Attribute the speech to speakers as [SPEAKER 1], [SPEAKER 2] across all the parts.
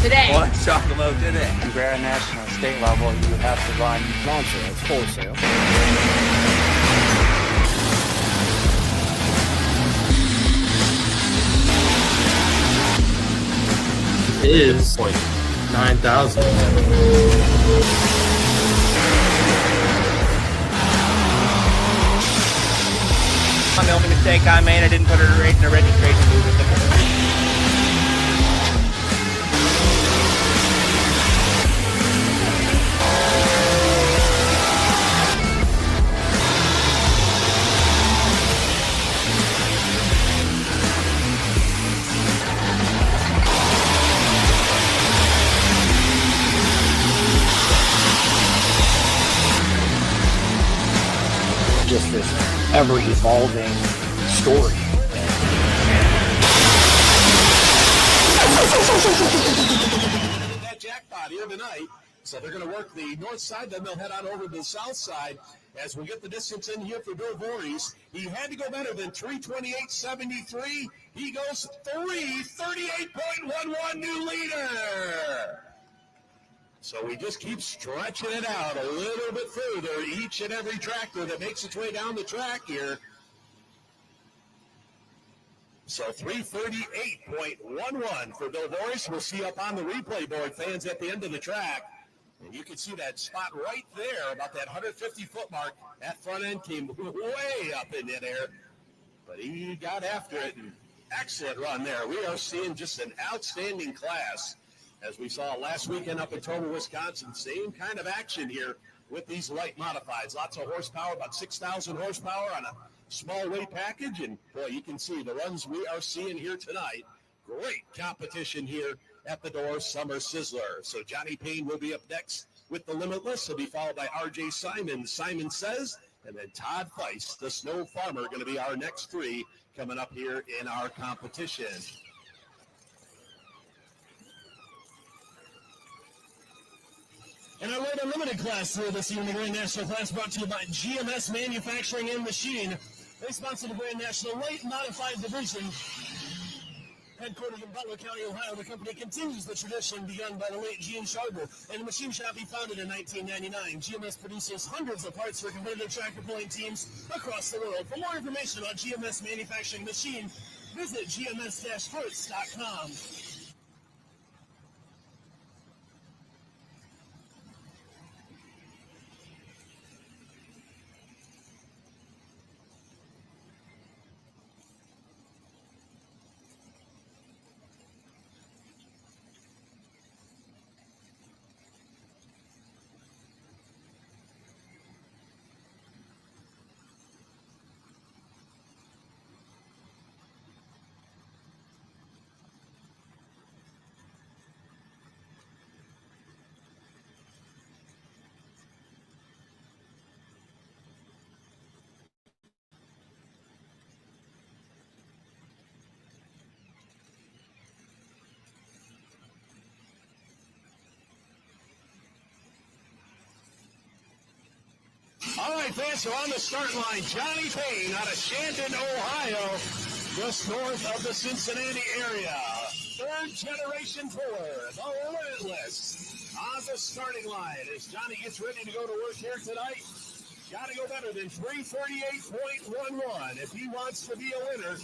[SPEAKER 1] today.
[SPEAKER 2] What's chocolate today?
[SPEAKER 3] To grab a national state level, you have to run non-sales, wholesale.
[SPEAKER 4] Is like 9,000.
[SPEAKER 2] The only mistake I made, I didn't put her in the registration booth.
[SPEAKER 3] Just this ever-evolving story.
[SPEAKER 5] That jackpot here tonight. So they're going to work the north side, then they'll head on over to the south side as we get the distance in here for Bill Voorhees. He had to go better than 3:28.73. He goes 3:38.11, new leader. So we just keep stretching it out a little bit further, each and every tractor that makes its way down the track here. So 3:38.11 for Bill Voorhees. We'll see up on the replay board, fans, at the end of the track. And you can see that spot right there, about that 150-foot mark. That front end came way up in the air, but he got after it. And excellent run there. We are seeing just an outstanding class. As we saw last weekend up in Tober, Wisconsin, same kind of action here with these light modifieds. Lots of horsepower, about 6,000 horsepower on a small weight package. And, boy, you can see the runs we are seeing here tonight. Great competition here at the door, Summer Sizzler. So Johnny Payne will be up next with the Limitless. He'll be followed by R.J. Simon, Simon Says, and then Todd Feist, the Snow Farmer, going to be our next three coming up here in our competition.
[SPEAKER 6] And our Light Unlimited class through this evening, Grand National class brought to you by GMS Manufacturing and Machine. They sponsor the Grand National Light Modified Division. Headquartered in Butler County, Ohio, the company continues the tradition begun by the late Gene Sharber and the machine shop he founded in 1999. GMS produces hundreds of parts for competitive tractor pulling teams across the world. For more information about GMS Manufacturing Machine, visit gms-parts.com.
[SPEAKER 5] All right, fans, so on the start line, Johnny Payne out of Shandon, Ohio, just north of the Cincinnati area. Third generation Ford, the Limitless, on the starting line as Johnny gets ready to go to work here tonight. Got to go better than 3:38.11 if he wants to be a winner.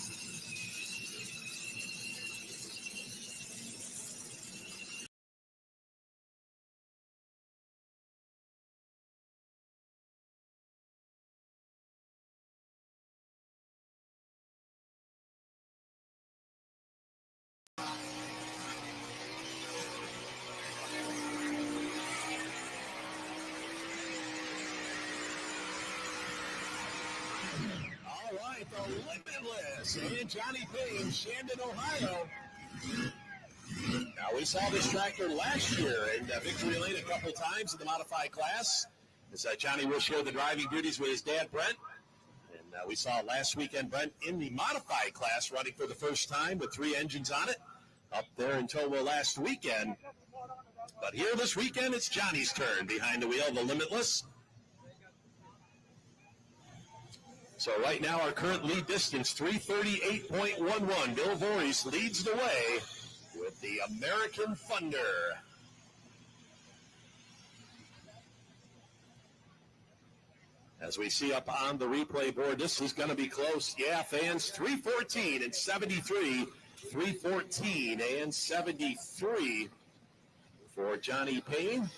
[SPEAKER 5] The Limitless and Johnny Payne, Shandon, Ohio. Now, we saw this tractor last year in victory lane a couple times in the modified class. As Johnny will share the driving duties with his dad, Brent. And we saw last weekend Brent in the modified class running for the first time with 3 engines on it up there in Towa last weekend. But here this weekend, it's Johnny's turn behind the wheel, the Limitless. So right now, our current lead distance, 3:38.11. Bill Voorhees leads the way with the American Thunder. As we see up on the replay board, this is going to be close. Yeah, fans, 314 and 73. 314 and 73 for Johnny Payne.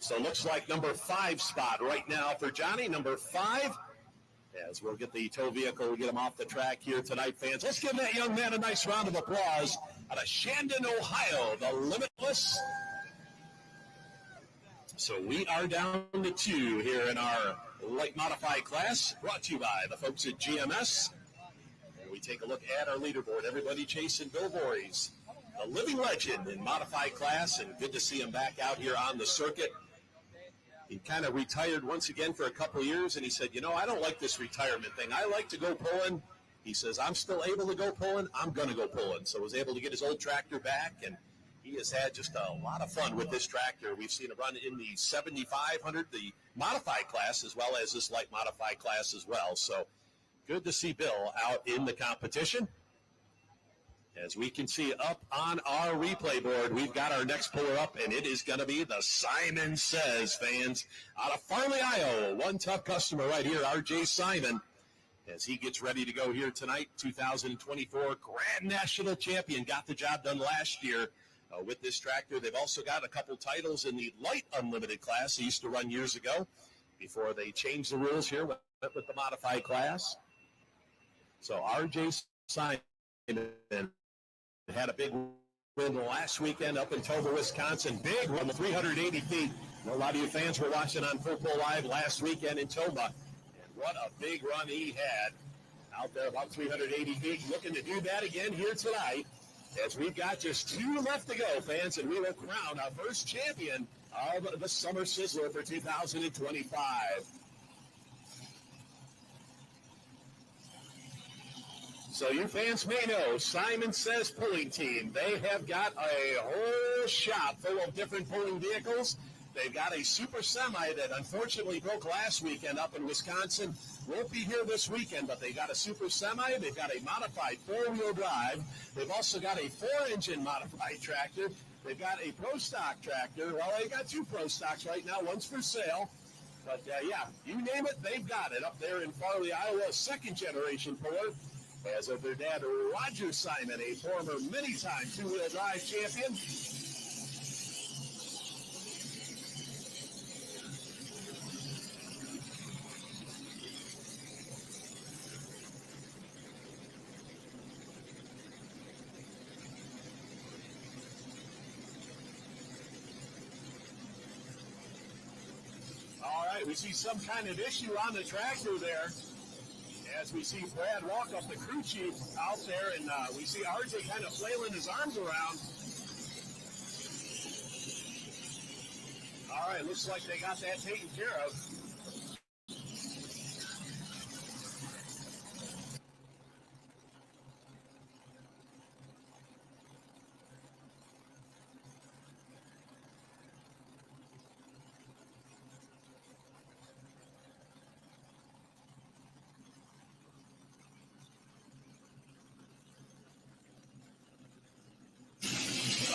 [SPEAKER 5] So looks like number 5 spot right now for Johnny, number 5. As we'll get the tow vehicle, we'll get him off the track here tonight, fans. Let's give that young man a nice round of applause out of Shandon, Ohio, the Limitless. So we are down to 2 here in our light modified class, brought to you by the folks at GMS. And we take a look at our leaderboard. Everybody chasing Bill Voorhees, a living legend in modified class, and good to see him back out here on the circuit. He kind of retired once again for a couple of years, and he said, I don't like this retirement thing. I like to go pulling. He says, I'm still able to go pulling. I'm going to go pulling. So was able to get his old tractor back, and he has had just a lot of fun with this tractor. We've seen him run in the 7500, the modified class, as well as this light modified class as well. So good to see Bill out in the competition. As we can see up on our replay board, we've got our next puller up, and it is going to be the Simon Says, fans, out of Farley, Iowa. One tough customer right here, R.J. Simon, as he gets ready to go here tonight. 2024 Grand National Champion, got the job done last year with this tractor. They've also got a couple titles in the light unlimited class he used to run years ago before they changed the rules here with the modified class. So R.J. Simon had a big win last weekend up in Toba, Wisconsin. Big run, 380 feet. A lot of you fans were watching on Full Pull Live last weekend in Toba. And what a big run he had out there, about 380 feet. Looking to do that again here tonight, as we've got just 2 left to go, fans, and we will crown our first champion of the Summer Sizzler for 2025. So you fans may know, Simon Says Pulling Team, they have got a whole shop full of different pulling vehicles. They've got a super semi that unfortunately broke last weekend up in Wisconsin. Won't be here this weekend, but they got a super semi. They've got a modified 4-wheel drive. They've also got a 4-engine modified tractor. They've got a Pro Stock tractor. Well, they got 2 Pro Stocks right now. One's for sale. But, yeah, you name it, they've got it up there in Farley, Iowa, 2nd-generation puller. As of their dad, Roger Simon, a former many-time 2-wheel drive champion. All right, we see some kind of issue on the tractor there. As we see Brad walk up, the crew chief out there, and we see RJ kind of flailing his arms around. All right, looks like they got that taken care of.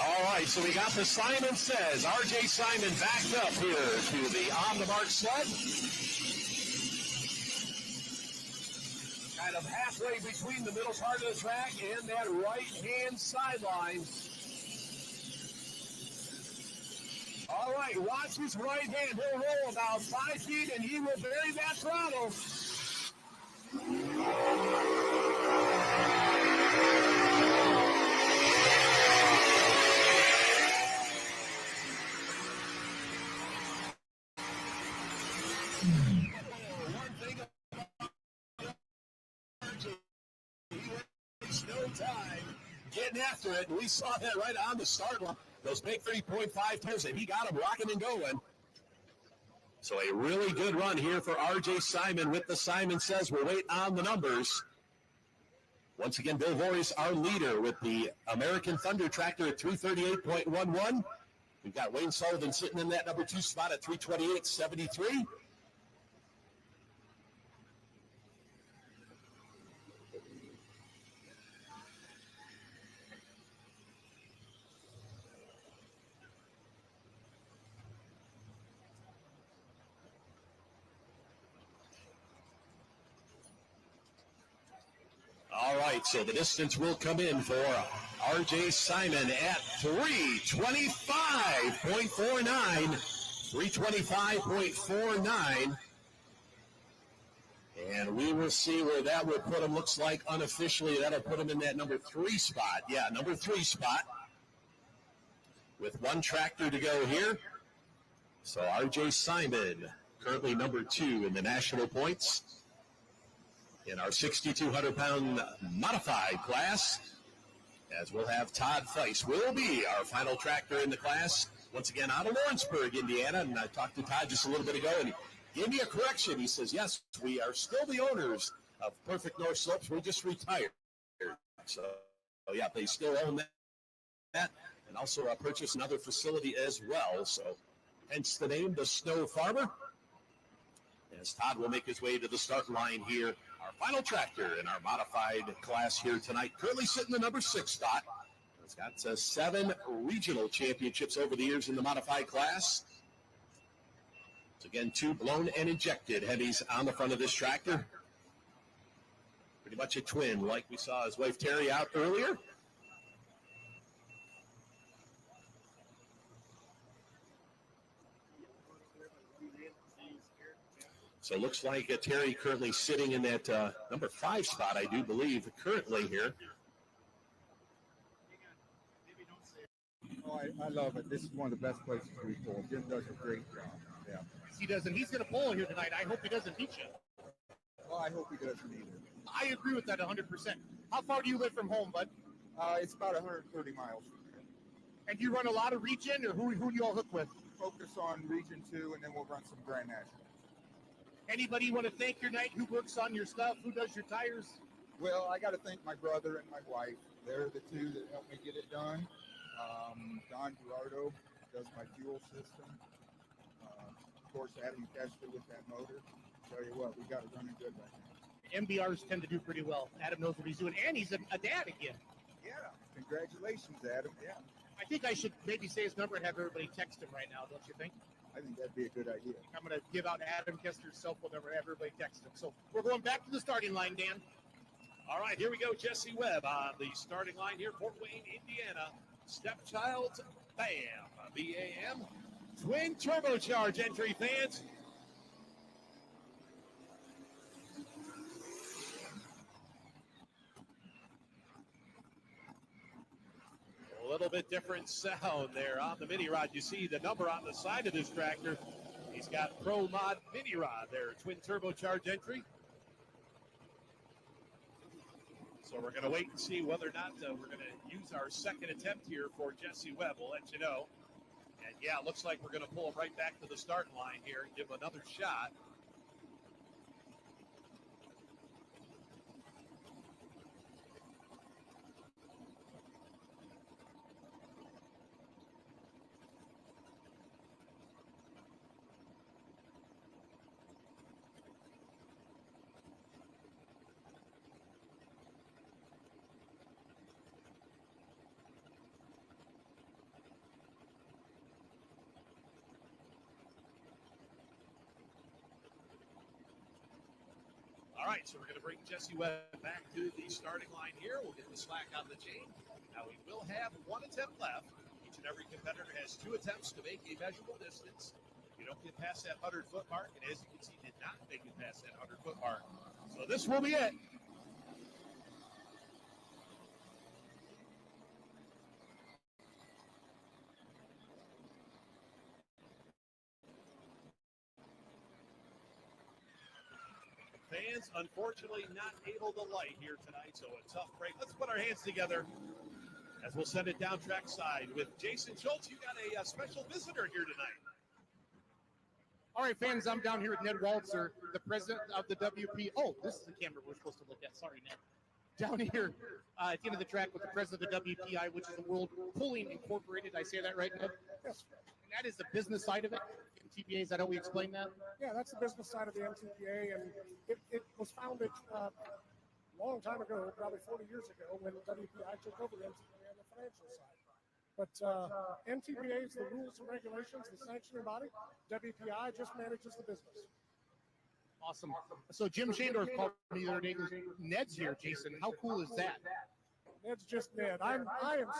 [SPEAKER 5] All right, so we got the Simon Says. R.J. Simon backed up here to the on-the-mark sled. Kind of halfway between the middle part of the track and that right-hand sideline. All right, watch his right hand. He'll roll about 5 feet, and he will bury that throttle. Time getting after it, and we saw that right on the start line. Those big 30.5 tires, and he got them rocking and going. So a really good run here for R.J. Simon with the Simon Says. We're waiting on the numbers. Once again, Bill Voorhees, our leader with the American Thunder tractor at 338.11. We've got Wayne Sullivan sitting in that number 2 spot at 328.73. right, so the distance will come in for R.J. Simon at 325.49. 325.49. And we will see where that will put him. Looks like unofficially that'll put him in that number 3 spot. Yeah, number 3 spot. With one tractor to go here. So R.J. Simon, currently number 2 in the national points in our 6,200-pound modified class. As we'll have Todd Feiss will be our final tractor in the class. Once again, out of Lawrenceburg, Indiana. And I talked to Todd just a little bit ago, and he gave me a correction. He says, yes, we are still the owners of Perfect North Slopes. We just retired. So yeah, they still own that. And also purchased another facility as well. So hence the name, the Snow Farmer. As Todd will make his way to the start line here. Our final tractor in our modified class here tonight. Currently sitting in the number 6 spot. It's got 7 regional championships over the years in the modified class. So again, 2 blown and injected heavies on the front of this tractor. Pretty much a twin like we saw his wife Terry out earlier. So it looks like Terry currently sitting in that number 5 spot, I do believe, currently here.
[SPEAKER 1] Oh, I love it. This is one of the best places we pull. Jim does a great job. Yeah.
[SPEAKER 6] He does, and he's going to pull here tonight. I hope he doesn't beat you.
[SPEAKER 1] Well, I hope he doesn't either.
[SPEAKER 6] I agree with that 100%. How far do you live from home, bud?
[SPEAKER 1] It's about 130 miles from here.
[SPEAKER 6] And do you run a lot of region, or who do you all hook with?
[SPEAKER 1] Focus on Region 2, and then we'll run some Grand National.
[SPEAKER 6] Anybody you want to thank your night? Who works on your stuff? Who does your tires?
[SPEAKER 1] Well, I got to thank my brother and my wife. They're the two that helped me get it done. Don Gerardo does my fuel system. Of course, Adam Kesler with that motor. Tell you what, we got it running good right now.
[SPEAKER 6] MBRs tend to do pretty well. Adam knows what he's doing, and he's a dad again.
[SPEAKER 1] Yeah, congratulations, Adam. Yeah,
[SPEAKER 6] I think I should maybe say his number and have everybody text him right now, don't you think?
[SPEAKER 1] I think that'd be a good idea.
[SPEAKER 6] I'm going to give out Adam Kessler's cell phone number and have everybody text him. So we're going back to the starting line, Dan.
[SPEAKER 7] All right, here we go. Jesse Webb on the starting line here, Fort Wayne, Indiana. Stepchild, BAM, B-A-M. Twin turbocharge entry, fans. A little bit different sound there on the mini rod. You see the number on the side of this tractor. He's got Pro Mod mini rod there, twin turbocharge entry. So we're going to wait and see whether or not we're going to use our second attempt here for Jesse Webb. We'll let you know. And yeah, it looks like we're going to pull him right back to the starting line here and give him another shot. All right, so we're going to bring Jesse Webb back to the starting line here. We'll get the slack on the chain. Now, we will have 1 attempt left. Each and every competitor has 2 attempts to make a measurable distance. You don't get past that 100-foot mark, and as you can see, did not make it past that 100-foot mark. So this will be it. Fans, unfortunately, not able to light here tonight, so a tough break. Let's put our hands together as we'll send it down track side with Jason Schultz. You got a special visitor here tonight.
[SPEAKER 6] All right, fans, I'm down here with Ned Waltzer, the president of the WP. Oh, this is the camera we're supposed to look at. Sorry, Ned. Down here at the end of the track with the president of the WPI, which is the World Pulling Incorporated. I say that right, Ned?
[SPEAKER 8] Yes.
[SPEAKER 6] And that is the business side of it. MTPA, is that how we explain that?
[SPEAKER 8] Yeah, that's the business side of the MTPA, and it was founded a long time ago, probably 40 years ago, when WPI took over MTPA on the financial side. But MTPA is the rules and regulations, the sanctioning body. WPI just manages the business.
[SPEAKER 9] Awesome. So Jim Shandorf called me the other day. Ned's here, Jason. How cool is that?
[SPEAKER 8] Ned's just Ned. I am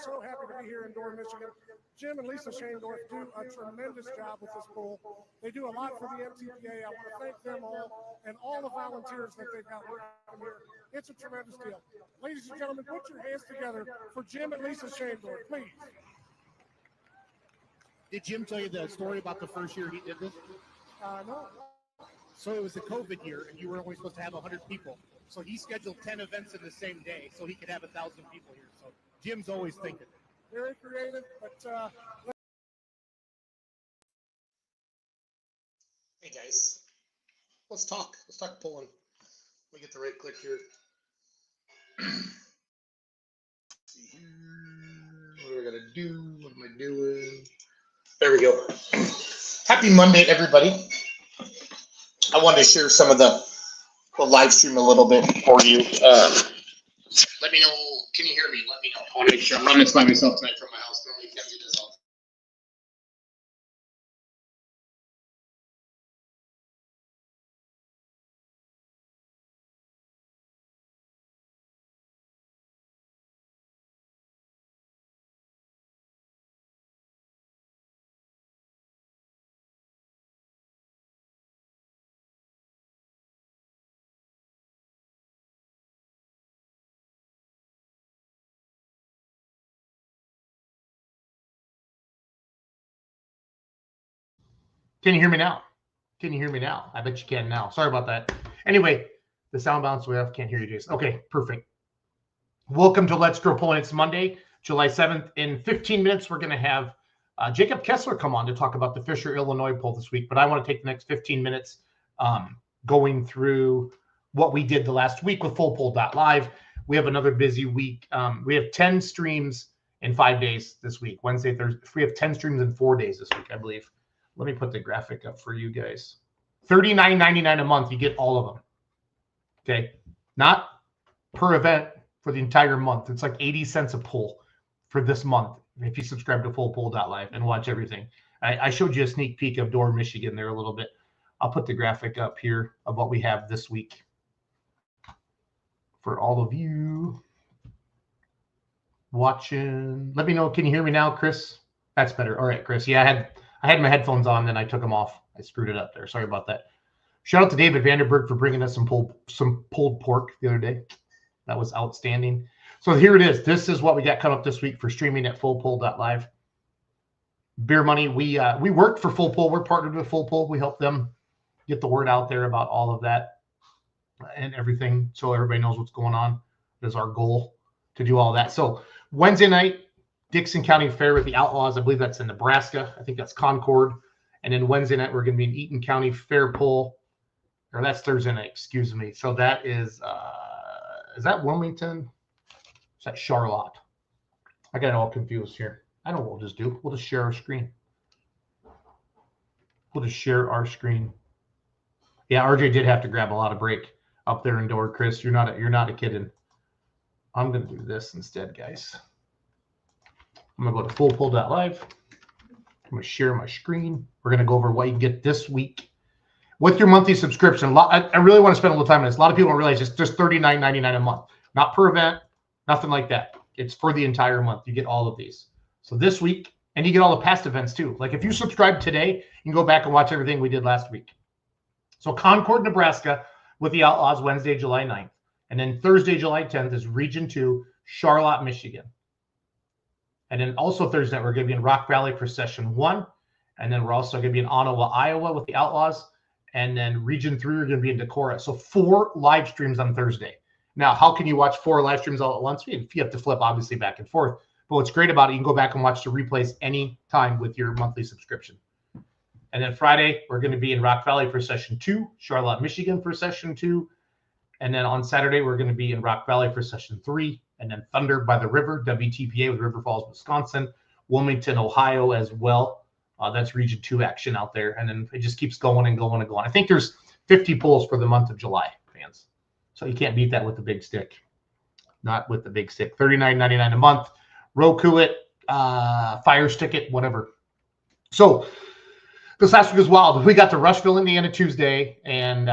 [SPEAKER 8] so happy to be here in Door, Michigan. Jim and Lisa Shandorf do a tremendous job with this pool. They do a lot for the MTPA. I want to thank them all and all the volunteers that they've got working here. It's a tremendous deal. Ladies and gentlemen, put your hands together for Jim and Lisa Shandorf, please.
[SPEAKER 9] Did Jim tell you the story about the first year he did this?
[SPEAKER 8] No.
[SPEAKER 9] So it was the COVID year, and you were only supposed to have 100 people. So he scheduled 10 events in the same day so he could have 1,000 people here. So Jim's always thinking.
[SPEAKER 8] Very creative, but
[SPEAKER 10] hey guys, let's talk pulling. Let me get the right click here. See here. What do I gotta do? What am I doing? There we go. Happy Monday, everybody. I wanted to share some of the live stream a little bit for you. Let me know. Can you hear me? Let me know. I want to make sure I'm running this by myself tonight from my house. Normally, can't do this all.
[SPEAKER 11] Can you hear me now? Can you hear me now? I bet you can now. Sorry about that. Anyway, the sound bounced way off. Can't hear you, Jason. Okay, perfect. Welcome to Let's Grow Pulling. It's Monday, July 7th. In 15 minutes, we're going to have Jacob Kesler come on to talk about the Fisher, Illinois poll this week. But I want to take the next 15 minutes going through what we did the last week with FullPull.live. We have another busy week. We have 10 streams in 5 days this week. Wednesday, Thursday. We have 10 streams in 4 days this week, I believe. Let me put the graphic up for you guys. $39.99 a month. You get all of them. Okay. Not per event for the entire month. It's like 80 cents a pull for this month if you subscribe to FullPull.live and watch everything. I showed you a sneak peek of Door, Michigan there a little bit. I'll put the graphic up here of what we have this week for all of you watching. Let me know. Can you hear me now, Chris? That's better. All right, Chris. Yeah, I had my headphones on, then I took them off. I screwed it up there. Sorry about that. Shout out to David Vanderberg for bringing us some pulled pork the other day. That was outstanding. So here it is. This is what we got coming up this week for streaming at FullPull.live. Beer Money. We worked for Full Pull. We're partnered with Full Pull. We help them get the word out there about all of that and everything, so everybody knows what's going on. That's our goal, to do all that. So Wednesday night, Dixon County Fair with the Outlaws. I believe that's in Nebraska. I think that's Concord. And then Wednesday night, we're going to be in Eaton County Fair Pull. Or that's Thursday night, excuse me. So that is that Wilmington? Is that Charlotte? I got it all confused here. I know what we'll just do. We'll just share our screen. We'll just share our screen. Yeah, RJ did have to grab a lot of break up there indoor, Chris. You're not a kidding. I'm going to do this instead, guys. I'm going to go to FullPull.live. I'm going to share my screen. We're going to go over what you can get this week with your monthly subscription. I really want to spend a little time on this. A lot of people don't realize it's just $39.99 a month. Not per event, nothing like that. It's for the entire month. You get all of these. So this week, and you get all the past events too. Like if you subscribe today, you can go back and watch everything we did last week. So Concord, Nebraska with the Outlaws, Wednesday, July 9th. And then Thursday, July 10th is Region 2, Charlotte, Michigan. And then also Thursday night, we're going to be in Rock Valley for Session 1. And then we're also going to be in Ottawa, Iowa with the Outlaws. And then Region 3, we're going to be in Decorah. So 4 live streams on Thursday. Now, how can you watch 4 live streams all at once? You have to flip, obviously, back and forth. But what's great about it, you can go back and watch the replays any time with your monthly subscription. And then Friday, we're going to be in Rock Valley for Session 2, Charlotte, Michigan for Session 2. And then on Saturday, we're going to be in Rock Valley for Session 3. And then Thunder by the River, WTPA with River Falls, Wisconsin, Wilmington, Ohio as well. That's Region 2 action out there. And then it just keeps going and going and going. I think there's 50 pulls for the month of July, fans. So you can't beat that with the big stick. Not with the big stick. $39.99 a month. Roku it, Fire Stick it, whatever. So This last week was wild. We got to Rushville, Indiana Tuesday, and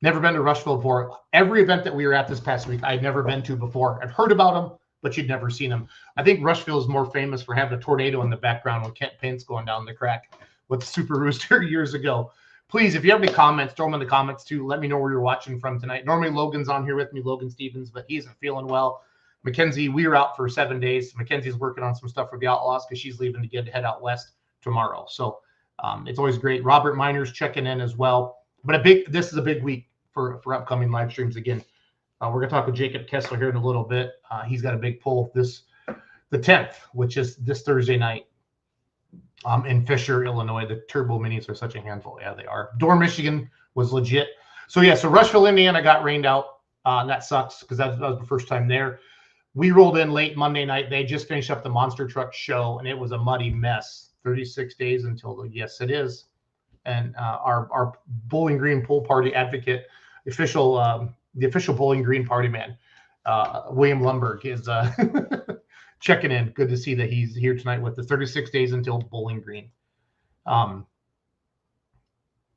[SPEAKER 11] never been to Rushville before. Every event that we were at this past week, I'd never been to before. I've heard about them, but you'd never seen them. I think Rushville is more famous for having a tornado in the background when Kent Payne's going down the crack with the Super Rooster years ago. Please, if you have any comments, throw them in the comments too. Let me know where you're watching from tonight. Normally Logan's on here with me, Logan Stevens, but he isn't feeling well. Mackenzie, we were out for 7 days. Mackenzie's working on some stuff for the Outlaws because she's leaving to head out west tomorrow. So it's always great. Robert Miner's checking in as well. But this is a big week for upcoming live streams again. We're going to talk with Jacob Kesler here in a little bit. He's got a big pull the 10th, which is this Thursday night in Fisher, Illinois. The Turbo Minis are such a handful. Yeah, they are. Dorr, Michigan was legit. So Rushville, Indiana got rained out. That sucks because that was the first time there. We rolled in late Monday night. They just finished up the Monster Truck show, and it was a muddy mess. 36 days until yes, it is. And our Bowling Green Pool Party advocate, the official Bowling Green Party man, William Lundberg, is checking in. Good to see that he's here tonight with the 36 days until Bowling Green. The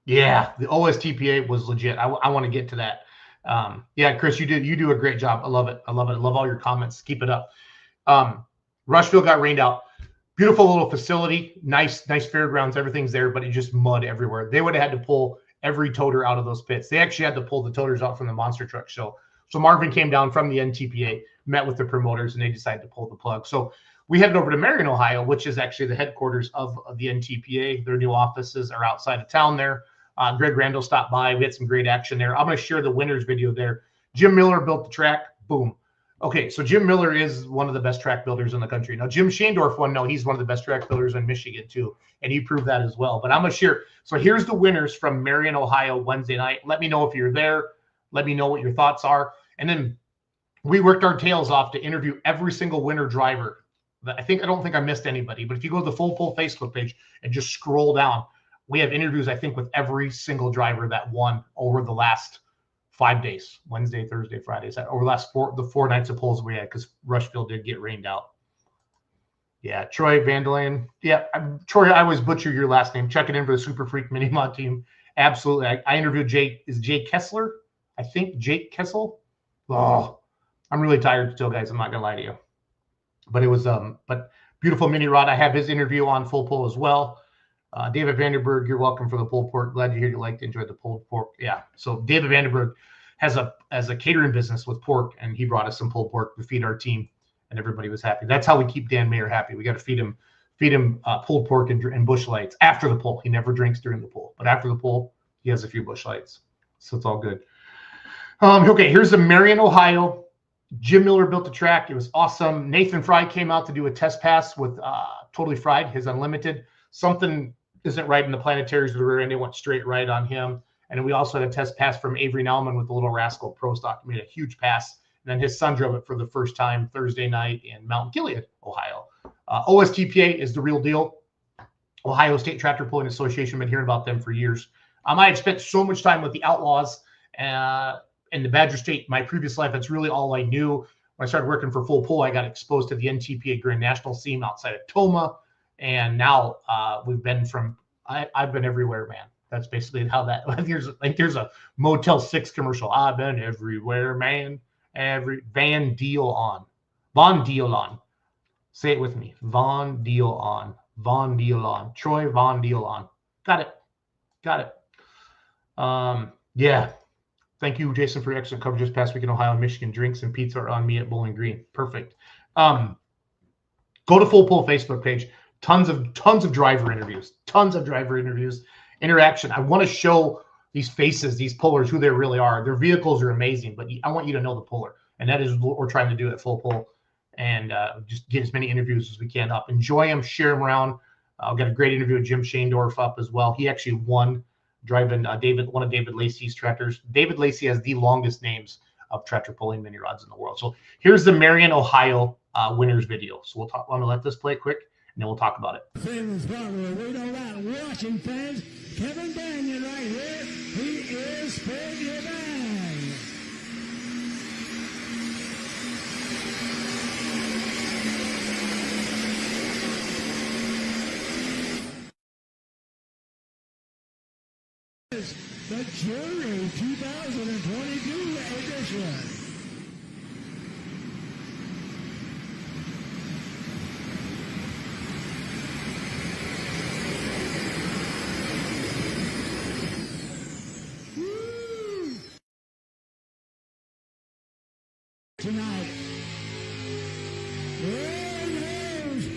[SPEAKER 11] OSTPA was legit. I want to get to that. Chris, you do a great job. I love it. I love all your comments. Keep it up. Rushville got rained out. Beautiful little facility, nice fairgrounds. Everything's there, but it just mud everywhere. They would have had to pull every toter out of those pits. They actually had to pull the toters out from the Monster Truck show. So Marvin came down from the NTPA, met with the promoters, and they decided to pull the plug. So we headed over to Marion, Ohio, which is actually the headquarters of the NTPA. Their new offices are outside of town there. Greg Randall stopped by. We had some great action there. I'm going to share the winners video there. Jim Miller built the track. Boom. Okay, so Jim Miller is one of the best track builders in the country. Now, Jim Shandorf won. No, he's one of the best track builders in Michigan, too, and he proved that as well. But I'm going to share. So here's the winners from Marion, Ohio, Wednesday night. Let me know if you're there. Let me know what your thoughts are. And then we worked our tails off to interview every single winner driver. I don't think I missed anybody. But if you go to the Full Pull Facebook page and just scroll down, we have interviews, I think, with every single driver that won over the last 5 days, Wednesday, Thursday, Friday. Over the last 4 nights of polls we had, because Rushville did get rained out. Yeah, Troy Vandalen. Yeah, Troy, I always butcher your last name. Checking in for the Super Freak Mini Mod team. Absolutely. I interviewed Jake Kesler? I think Jake Kessel. Oh, I'm really tired still, guys. I'm not going to lie to you. But it was, but beautiful mini rod. I have his interview on Full Pull as well. David Vanderberg, you're welcome for the pulled pork. Glad you liked to enjoy the pulled pork. Yeah. So David Vanderberg has a catering business with pork, and he brought us some pulled pork to feed our team, and everybody was happy. That's how we keep Dan Mayer happy. We got to feed him pulled pork and Busch Lights after the pull. He never drinks during the pull, but after the pull, he has a few Busch Lights. So it's all good. Okay, here's the Marion, Ohio. Jim Miller built the track. It was awesome. Nathan Fry came out to do a test pass with Totally Fried, his Unlimited. Something isn't right in the planetaries of the rear end. They went straight right on him. And then we also had a test pass from Avery Nauman with the Little Rascal Pro Stock. Made a huge pass. And then his son drove it for the first time Thursday night in Mount Gilead, Ohio. OSTPA is the real deal. Ohio State Tractor Pulling Association. Been hearing about them for years. I had spent so much time with the Outlaws in the Badger State. My previous life, that's really all I knew. When I started working for Full Pull, I got exposed to the NTPA Grand National scene outside of Toma. And now we've been I've been everywhere, man. That's basically how that. There's a Motel 6 commercial. I've been everywhere, man. Van Dielon. Say it with me. Von Dielon. Troy Von Dielon. Got it. Yeah. Thank you, Jason, for your excellent coverage this past week in Ohio and Michigan. Drinks and pizza are on me at Bowling Green. Perfect. Go to Full Pull Facebook page. Tons of driver interviews. Interaction. I want to show these faces, these pullers, who they really are. Their vehicles are amazing, but I want you to know the puller. And that is what we're trying to do at Full Pull. And just get as many interviews as we can up. Enjoy them, share them around. I've got a great interview with Jim Shandorf up as well. He actually won driving one of David Lacey's tractors. David Lacey has the longest names of tractor pulling mini rods in the world. So here's the Marion, Ohio winners video. So I'm going to let this play quick, and then we'll talk about it.
[SPEAKER 6] Famous follower, we know that. Watching fans, Kevin Banyan right here. He is Spin Your Bag. The Jury 2022 edition. Tonight. There it is.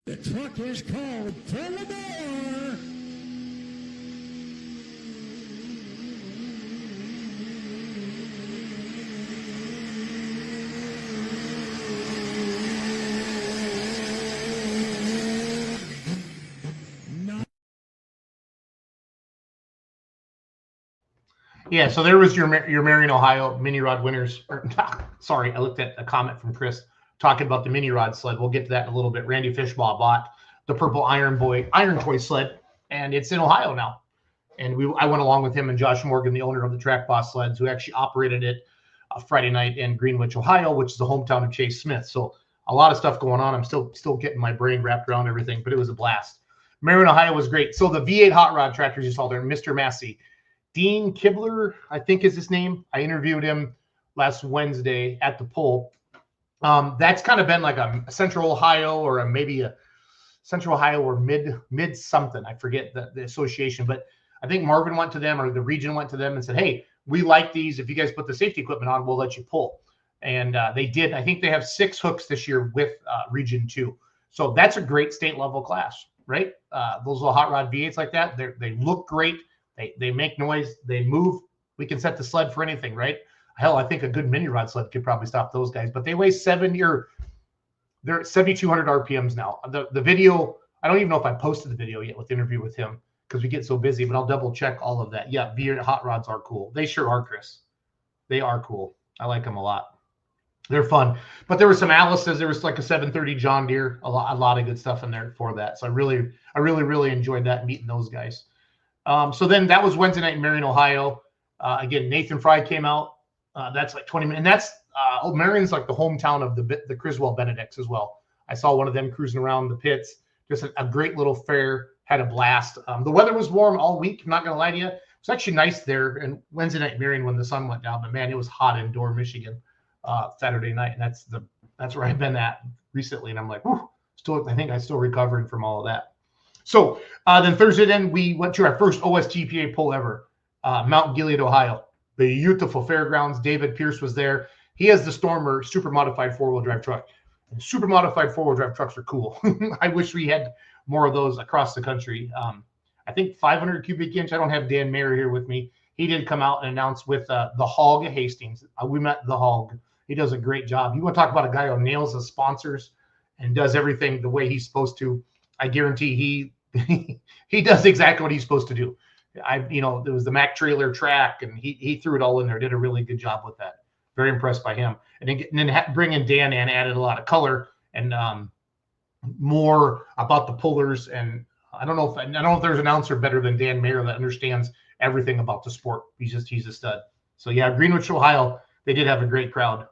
[SPEAKER 6] The truck is called Tullamore.
[SPEAKER 11] Yeah, so there was your Marion, Ohio mini rod winners. Sorry, I looked at a comment from Chris talking about the mini rod sled. We'll get to that in a little bit. Randy Fishbaugh bought the purple Iron Toy sled, and it's in Ohio now. And I went along with him and Josh Morgan, the owner of the Track Boss Sleds, who actually operated it Friday night in Greenwich, Ohio, which is the hometown of Chase Smith. So a lot of stuff going on. I'm still getting my brain wrapped around everything, but it was a blast. Marion, Ohio was great. So the V8 hot rod tractors you saw there, Mr. Massey. Dean Kibler, I think is his name. I interviewed him last Wednesday at the poll. That's kind of been like a Central Ohio or maybe a Central Ohio or mid something. I forget the association, but I think Marvin went to them or the region went to them and said, hey, we like these. If you guys put the safety equipment on, we'll let you pull. And they did. I think they have 6 hooks this year with Region 2. So that's a great state level class, right? Those little hot rod V8s like that, they look great. They make noise. They move. We can set the sled for anything, right? Hell, I think a good mini rod sled could probably stop those guys. But they weigh they're at 7,200 RPMs now. The video, I don't even know if I posted the video yet with the interview with him because we get so busy, but I'll double check all of that. Yeah, V8 hot rods are cool. They sure are, Chris. They are cool. I like them a lot. They're fun. But there were some Alice's. There was like a 730 John Deere. A lot of good stuff in there for that. So I really enjoyed that, meeting those guys. So then that was Wednesday night in Marion, Ohio. Again, Nathan Fry came out. That's like 20 minutes. And that's Marion's like the hometown of the Criswell Benedicts as well. I saw one of them cruising around the pits. Just a great little fair. Had a blast. The weather was warm all week. I'm not going to lie to you. It was actually nice there. And Wednesday night in Marion when the sun went down. But, man, it was hot in Door, Michigan Saturday night. And that's where I've been at recently. And I'm like, whew, I think I'm still recovering from all of that. So then Thursday, then we went to our first OSTPA poll ever, Mount Gilead, Ohio. Beautiful fairgrounds. David Pierce was there. He has the Stormer super modified 4-wheel drive truck. And super modified 4-wheel drive trucks are cool. I wish we had more of those across the country. I think 500 cubic inch. I don't have Dan Mayer here with me. He did come out and announce with the Hog at Hastings. We met the Hog. He does a great job. You want to talk about a guy who nails his sponsors and does everything the way he's supposed to. I guarantee he does exactly what he's supposed to do. There was the Mack trailer track, and he threw it all in there. Did a really good job with that. Very impressed by him. And then bringing Dan in added a lot of color and more about the pullers. And I don't know if there's an announcer better than Dan Mayer that understands everything about the sport. He's a stud. So yeah, Greenwich, Ohio, they did have a great crowd.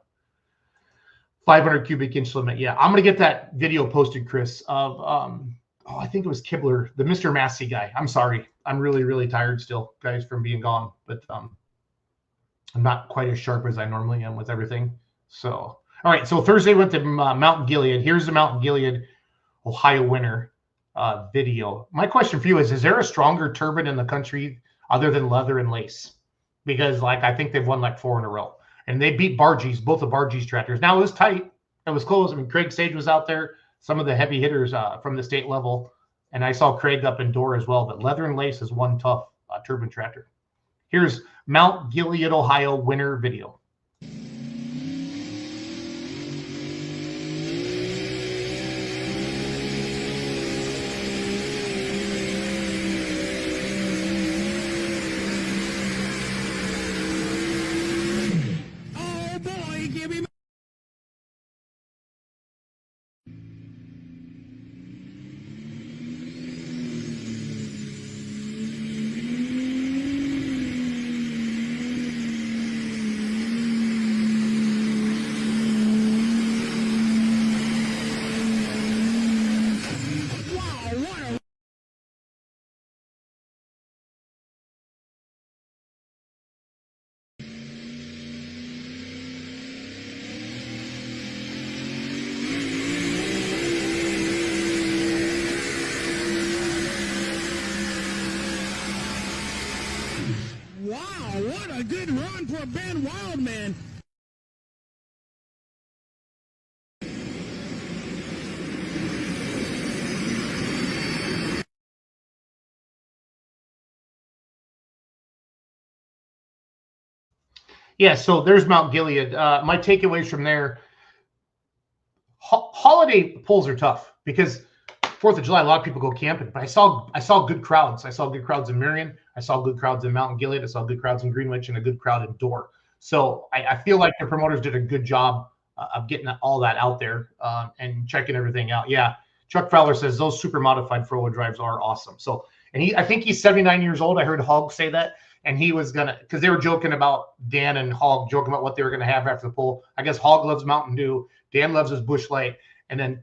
[SPEAKER 11] 500 cubic inch limit. Yeah, I'm gonna get that video posted, Chris, of I think it was Kibler, the Mr. Massey guy. I'm sorry. I'm really, really tired still, guys, from being gone. But I'm not quite as sharp as I normally am with everything. So, all right. So Thursday went to Mount Gilead. Here's the Mount Gilead, Ohio winner video. My question for you is there a stronger turbine in the country other than leather and lace? Because, I think they've won 4 in a row. And they beat Bargees, both the Bargees tractors. Now, it was tight. It was close. I mean, Craig Sage was out there. Some of the heavy hitters from the state level. And I saw Craig up in Door as well. But leather and lace is one tough turbine tractor. Here's Mount Gilead, Ohio winner video.
[SPEAKER 6] Oh boy, give him. What a good run for Ben Wildman.
[SPEAKER 11] Yeah, so there's Mount Gilead. My takeaways from there, holiday pulls are tough because 4th of July, a lot of people go camping, but I saw good crowds. I saw good crowds in Marion. I saw good crowds in Mountain Gilead. I saw good crowds in Greenwich and a good crowd in Dorr. So I feel like the promoters did a good job of getting all that out there and checking everything out. Yeah, Chuck Fowler says those super modified 4-wheel drives are awesome. So, and I think he's 79 years old. I heard Hogg say that. And he was going to, because they were joking about Dan and Hogg, joking about what they were going to have after the poll. I guess Hogg loves Mountain Dew. Dan loves his Busch Light. And then,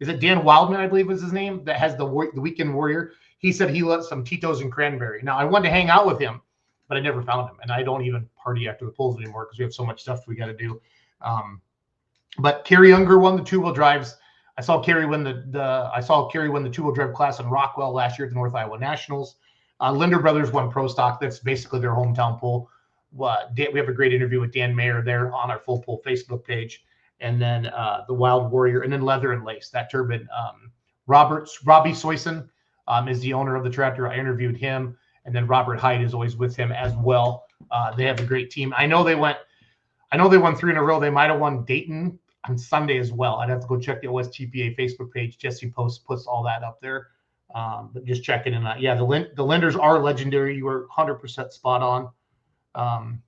[SPEAKER 11] is it Dan Wildman, I believe was his name, that has the Weekend Warrior? He said he loves some Tito's and Cranberry. Now, I wanted to hang out with him, but I never found him. And I don't even party after the polls anymore because we have so much stuff we got to do. But Kerry Unger won the 2-wheel drives. I saw Kerry win the 2-wheel drive class in Rockwell last year at the North Iowa Nationals. Linder Brothers won Pro Stock. That's basically their hometown poll. We have a great interview with Dan Mayer there on our Full Poll Facebook page. And then the Wild Warrior, and then Leather and Lace, that turbine. Robbie Soyson is the owner of the tractor. I interviewed him. And then Robert Hyde is always with him as well. They have a great team. I know they won 3 in a row. They might have won Dayton on Sunday as well. I'd have to go check the OSTPA Facebook page. Jesse puts all that up there. But just checking in that. Yeah, the Linders are legendary. You were 100% spot on.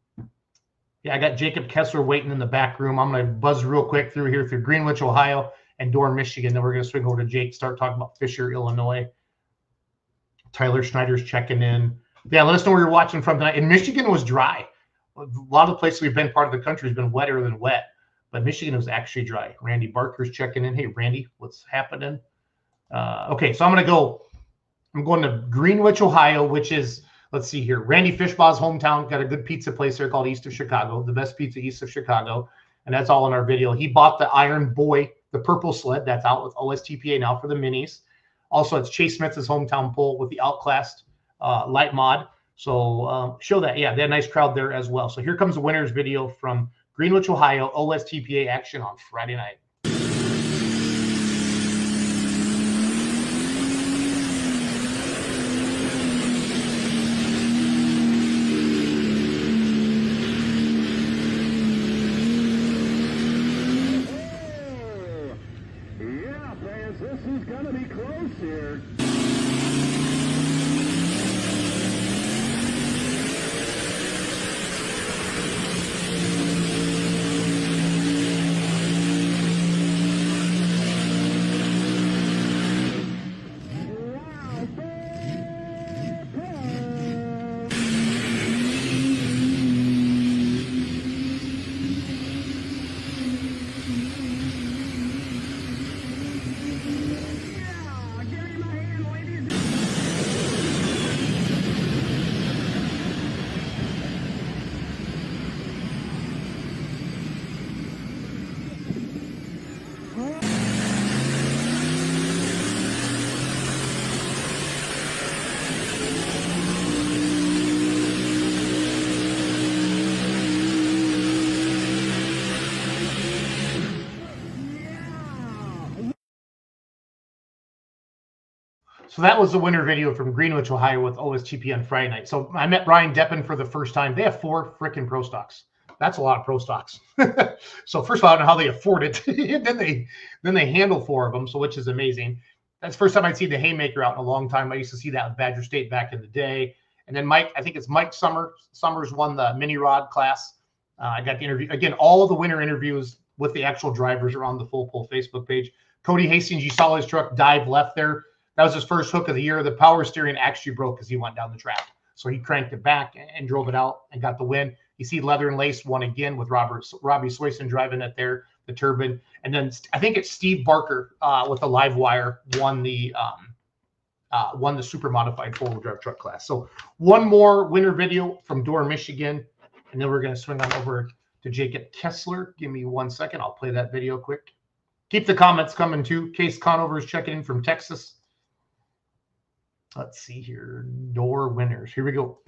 [SPEAKER 11] Yeah, I got Jacob Kesler waiting in the back room. I'm going to buzz real quick through Greenwich, Ohio, and Dorr, Michigan. Then we're going to swing over to Jake, start talking about Fisher, Illinois. Tyler Schneider's checking in. Yeah, let us know where you're watching from tonight. And Michigan was dry. A lot of the places we've been, part of the country, has been wetter than wet. But Michigan was actually dry. Randy Barker's checking in. Hey, Randy, what's happening? Okay, so I'm going to Greenwich, Ohio, which is, let's see here, Randy Fishbaugh's hometown. Got a good pizza place there called East of Chicago, the best pizza east of Chicago. And that's all in our video. He bought the Iron Boy, the purple sled. That's out with OSTPA now for the minis. Also, it's Chase Smith's hometown pull with the Outclassed light mod. So show that. Yeah, they had a nice crowd there as well. So here comes the winner's video from Greenwich, Ohio, OSTPA action on Friday night.
[SPEAKER 6] This is going to be close here.
[SPEAKER 11] So that was the winner video from Greenwich, Ohio with OSTP on Friday night. So I met Brian Deppen for the first time. They have 4 freaking Pro Stocks. That's a lot of Pro Stocks. So first of all, I don't know how they afford it. then they handle 4 of them, so which is amazing. That's the first time I'd seen the Haymaker out in a long time. I used to see that with Badger State back in the day. And then Mike, I think it's Mike Summers won the mini rod class. I got the interview. Again, all of the winner interviews with the actual drivers are on the Full Poll Facebook page. Cody Hastings, you saw his truck dive left there. That was his first hook of the year. The power steering actually broke as he went down the track. So he cranked it back and drove it out and got the win. You see Leather and Lace won again with Robbie Soyson driving it there, the turbine. And then I think it's Steve Barker with the live wire won the super modified 4-wheel drive truck class. So one more winner video from Dorr, Michigan. And then we're going to swing on over to Jacob Kesler. Give me 1 second. I'll play that video quick. Keep the comments coming too. Case Conover is checking in from Texas. Let's see here. Dorr winners. Here we go.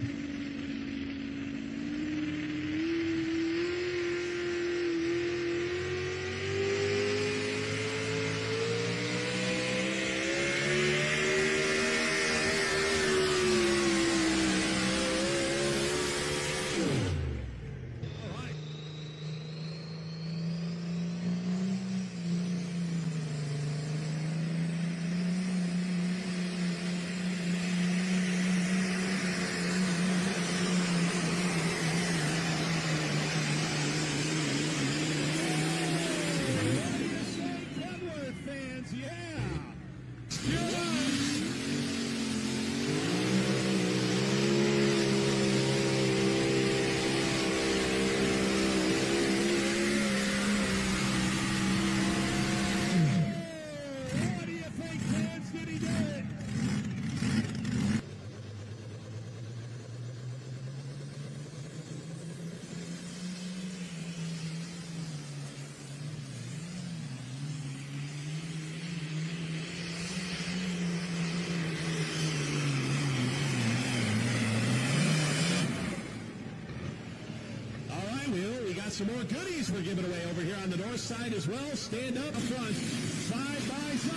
[SPEAKER 6] some more goodies we're giving away over here on the north side as well. Stand up front. 5 buys up.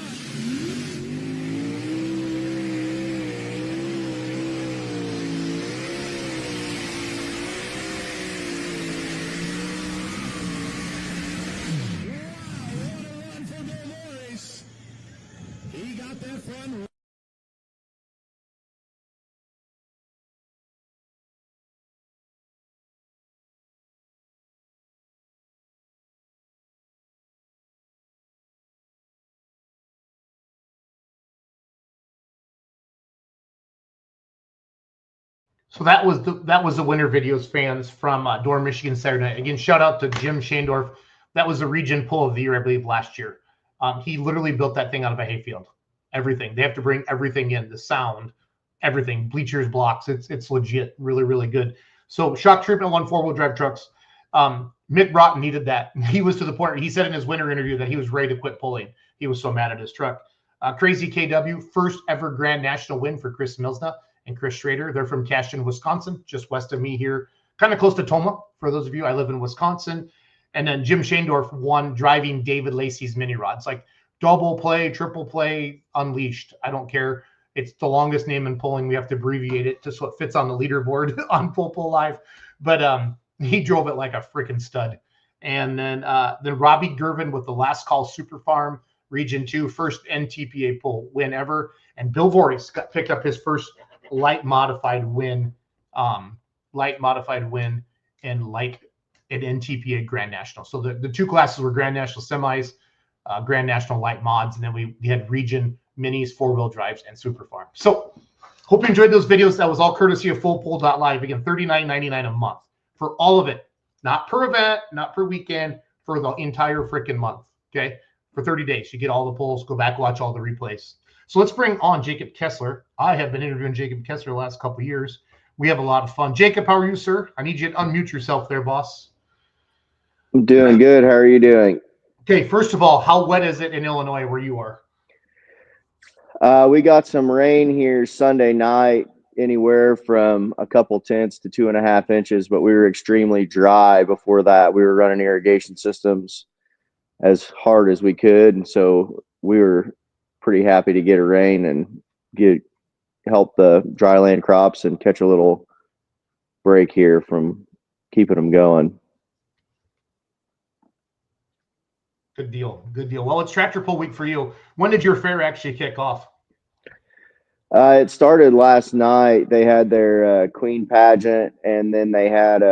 [SPEAKER 6] He got that front.
[SPEAKER 11] So that was the winter videos, fans, from Dorr, Michigan Saturday night. Again, shout out to Jim Shandorf. That was the region pull of the year, I believe, last year. He literally built that thing out of a hayfield. Everything. They have to bring everything in, the sound, everything, bleachers, blocks. It's legit, really, really good. So shock treatment on 4-wheel drive trucks. Mick Broughton needed that. He was to the point where he said in his winter interview that he was ready to quit pulling. He was so mad at his truck. Crazy KW, first ever Grand National win for Chris Milsna and Chris Schrader. They're from Cashton, Wisconsin, just west of me here, kind of close to Toma. For those of you, I live in Wisconsin. And then Jim Shandorf won driving David Lacey's mini rods, like double play, triple play, unleashed. I don't care. It's the longest name in pulling. We have to abbreviate it just so it fits on the leaderboard on Full Pull Live. But he drove it like a freaking stud. And then Robbie Gervin with the Last Call Super Farm Region 2, first NTPA pull win ever. And Bill Voorhees picked up his first light modified win in an NTPA Grand National. So the two classes were Grand National semis, Grand National light mods, and then we had region minis, 4-wheel drives, and super farm. So hope you enjoyed those videos. That was all courtesy of FullPull.live. Again, $39.99 a month for all of it, not per event, not per weekend, for the entire freaking month. Okay, for 30 days, you get all the pulls. Go back, watch all the replays. So let's bring on Jacob Kesler. I have been interviewing Jacob Kesler the last couple of years. We have a lot of fun. Jacob, how are you, sir? I need you to unmute yourself there, boss.
[SPEAKER 12] I'm doing good. How are you doing?
[SPEAKER 11] Okay, first of all, how wet is it in Illinois where you are?
[SPEAKER 12] We got some rain here Sunday night, anywhere from a couple tenths to 2.5 inches, but we were extremely dry before that. We were running irrigation systems as hard as we could, and so we were pretty happy to get a rain and help the dryland crops and catch a little break here from keeping them going.
[SPEAKER 11] Good deal. Good deal. Well, it's tractor pull week for you. When did your fair actually kick off?
[SPEAKER 12] It started last night. They had their queen pageant, and then they had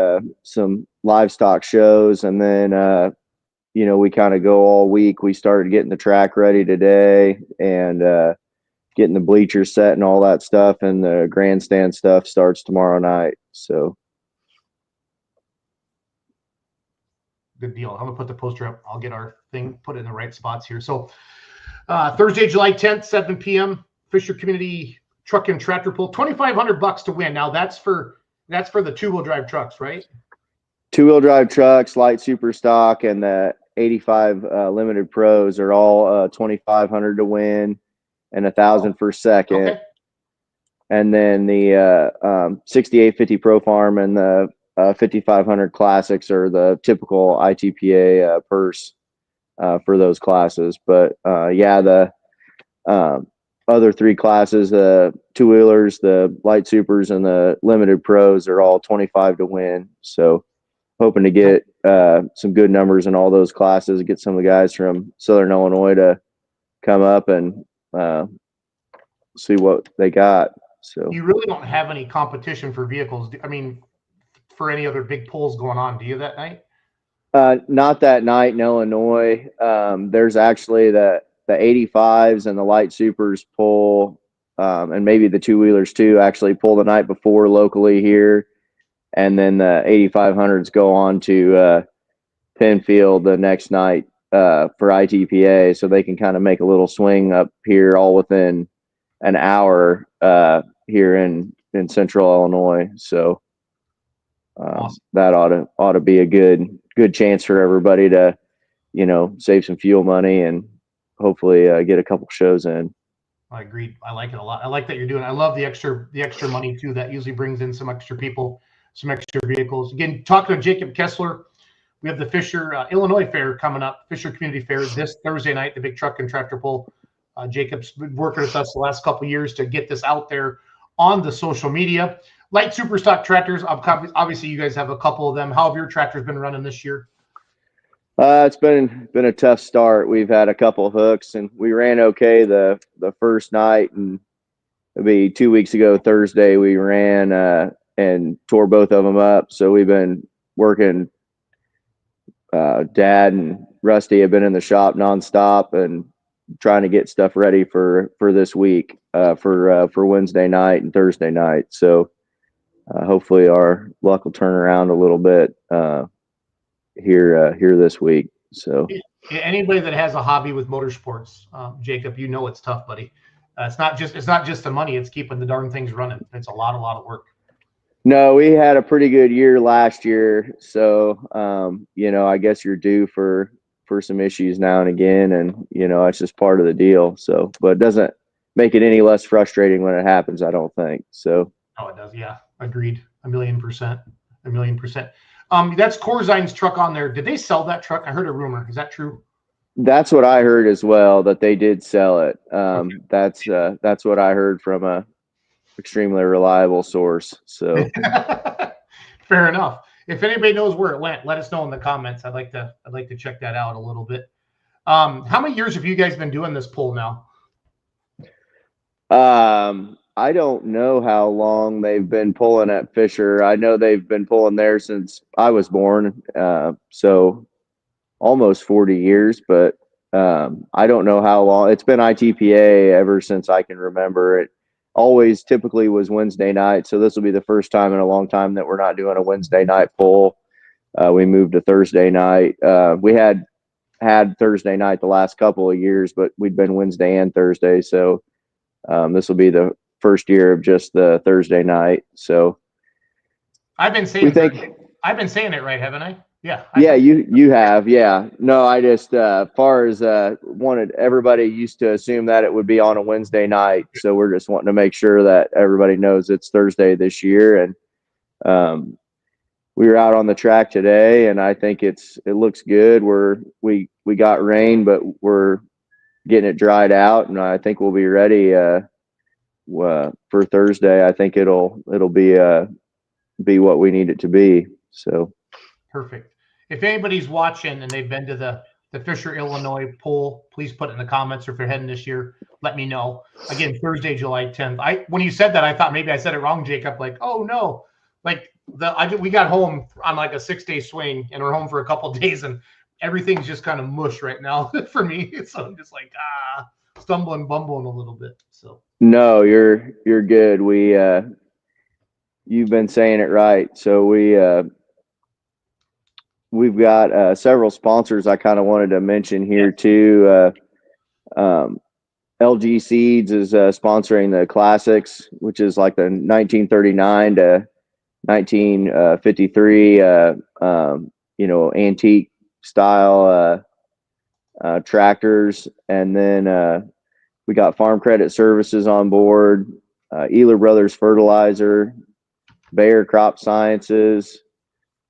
[SPEAKER 12] some livestock shows, and then we kind of go all week. We started getting the track ready today and getting the bleachers set and all that stuff, and the grandstand stuff starts tomorrow night. So
[SPEAKER 11] good deal. I'm gonna put the poster up. I'll get our thing put in the right spots here. So Thursday, July 10th, 7 p.m. Fisher Community Truck and Tractor Pull, $2,500 to win. Now that's for the 2-wheel drive trucks, right?
[SPEAKER 12] 2-wheel drive trucks, light super stock, and the 85 limited pros are all $2,500 to win and $1,000 for second.
[SPEAKER 11] Okay.
[SPEAKER 12] And then the 6850 Pro Farm and the 5500 Classics are the typical ITPA purse for those classes. But the other three classes, the 2-wheelers, the light supers, and the limited pros are all $25 to win. So hoping to get some good numbers in all those classes, get some of the guys from Southern Illinois to come up and see what they got. So
[SPEAKER 11] you really don't have any competition for vehicles. I mean, for any other big pulls going on, do you that night?
[SPEAKER 12] Not that night in Illinois. There's actually the 85s and the light supers pull, and maybe the 2-wheelers too, actually pull the night before locally here. And then the 8500s go on to Penfield the next night for ITPA, so they can kind of make a little swing up here all within an hour here in central Illinois. So
[SPEAKER 11] Awesome.
[SPEAKER 12] That ought to be a good chance for everybody to, save some fuel money and hopefully get a couple shows in.
[SPEAKER 11] I agree. I like it a lot. I like that you're doing it. I love the extra money too. That usually brings in some extra people, some extra vehicles. Again, talking to Jacob Kesler. we have the Fisher Illinois Fair coming up, Fisher Community Fair this Thursday night, the big truck and tractor pull. Jacob's been working with us the last couple of years to get this out there on the social media. Light super stock tractors, obviously you guys have a couple of them. How have your tractors been running this year?
[SPEAKER 12] It's been a tough start. We've had a couple hooks, and we ran okay the first night, and it'll be 2 weeks ago Thursday we ran and tore both of them up. So we've been working. Dad and Rusty have been in the shop nonstop and trying to get stuff ready for this week, for Wednesday night and Thursday night. So hopefully our luck will turn around a little bit here this week. So
[SPEAKER 11] anybody that has a hobby with motorsports, Jacob, you know it's tough, buddy. It's not just the money; it's keeping the darn things running. It's a lot of work.
[SPEAKER 12] No, we had a pretty good year last year, so I guess you're due for some issues now and again, and it's just part of the deal. So, but it doesn't make it any less frustrating when it happens, I don't think. So.
[SPEAKER 11] Oh, it does. Yeah, agreed. 1,000,000%. 1,000,000%. That's Corzine's truck on there. Did they sell that truck? I heard a rumor. Is that true?
[SPEAKER 12] That's what I heard as well, that they did sell it. That's what I heard from a extremely reliable source. So
[SPEAKER 11] fair enough. If anybody knows where it went, let us know in the comments. I'd like to check that out a little bit. How many years have you guys been doing this pull now?
[SPEAKER 12] I don't know how long they've been pulling at Fisher. I know they've been pulling there since I was born, so almost 40 years, but I don't know how long. It's been ITPA ever since I can remember. It always typically was Wednesday night, so this will be the first time in a long time that we're not doing a Wednesday night pull. We moved to Thursday night. We had Thursday night the last couple of years, but we'd been Wednesday and Thursday, so this will be the first year of just the Thursday night. So
[SPEAKER 11] I've been saying it right, haven't I? Yeah.
[SPEAKER 12] You have. Yeah. No, I just far as wanted, everybody used to assume that it would be on a Wednesday night, so we're just wanting to make sure that everybody knows it's Thursday this year. And we were out on the track today, and I think it looks good. We got rain, but we're getting it dried out, and I think we'll be ready for Thursday. I think it'll be what we need it to be. So
[SPEAKER 11] perfect. If anybody's watching and they've been to the Fisher, Illinois pull, please put it in the comments. Or if you're heading this year, let me know. Again, Thursday, July 10th. When you said that, I thought maybe I said it wrong, Jacob. Like, oh no, like we got home on like a 6-day swing, and we're home for a couple of days, and everything's just kind of mush right now for me. So I'm just like stumbling, bumbling a little bit. So
[SPEAKER 12] no, you're good. You've been saying it right. So we've got several sponsors I kind of wanted to mention here too. LG Seeds is sponsoring the classics, which is like the 1939 to 1953, antique style tractors. And then we got Farm Credit Services on board, Ealer Brothers Fertilizer, Bayer Crop Sciences,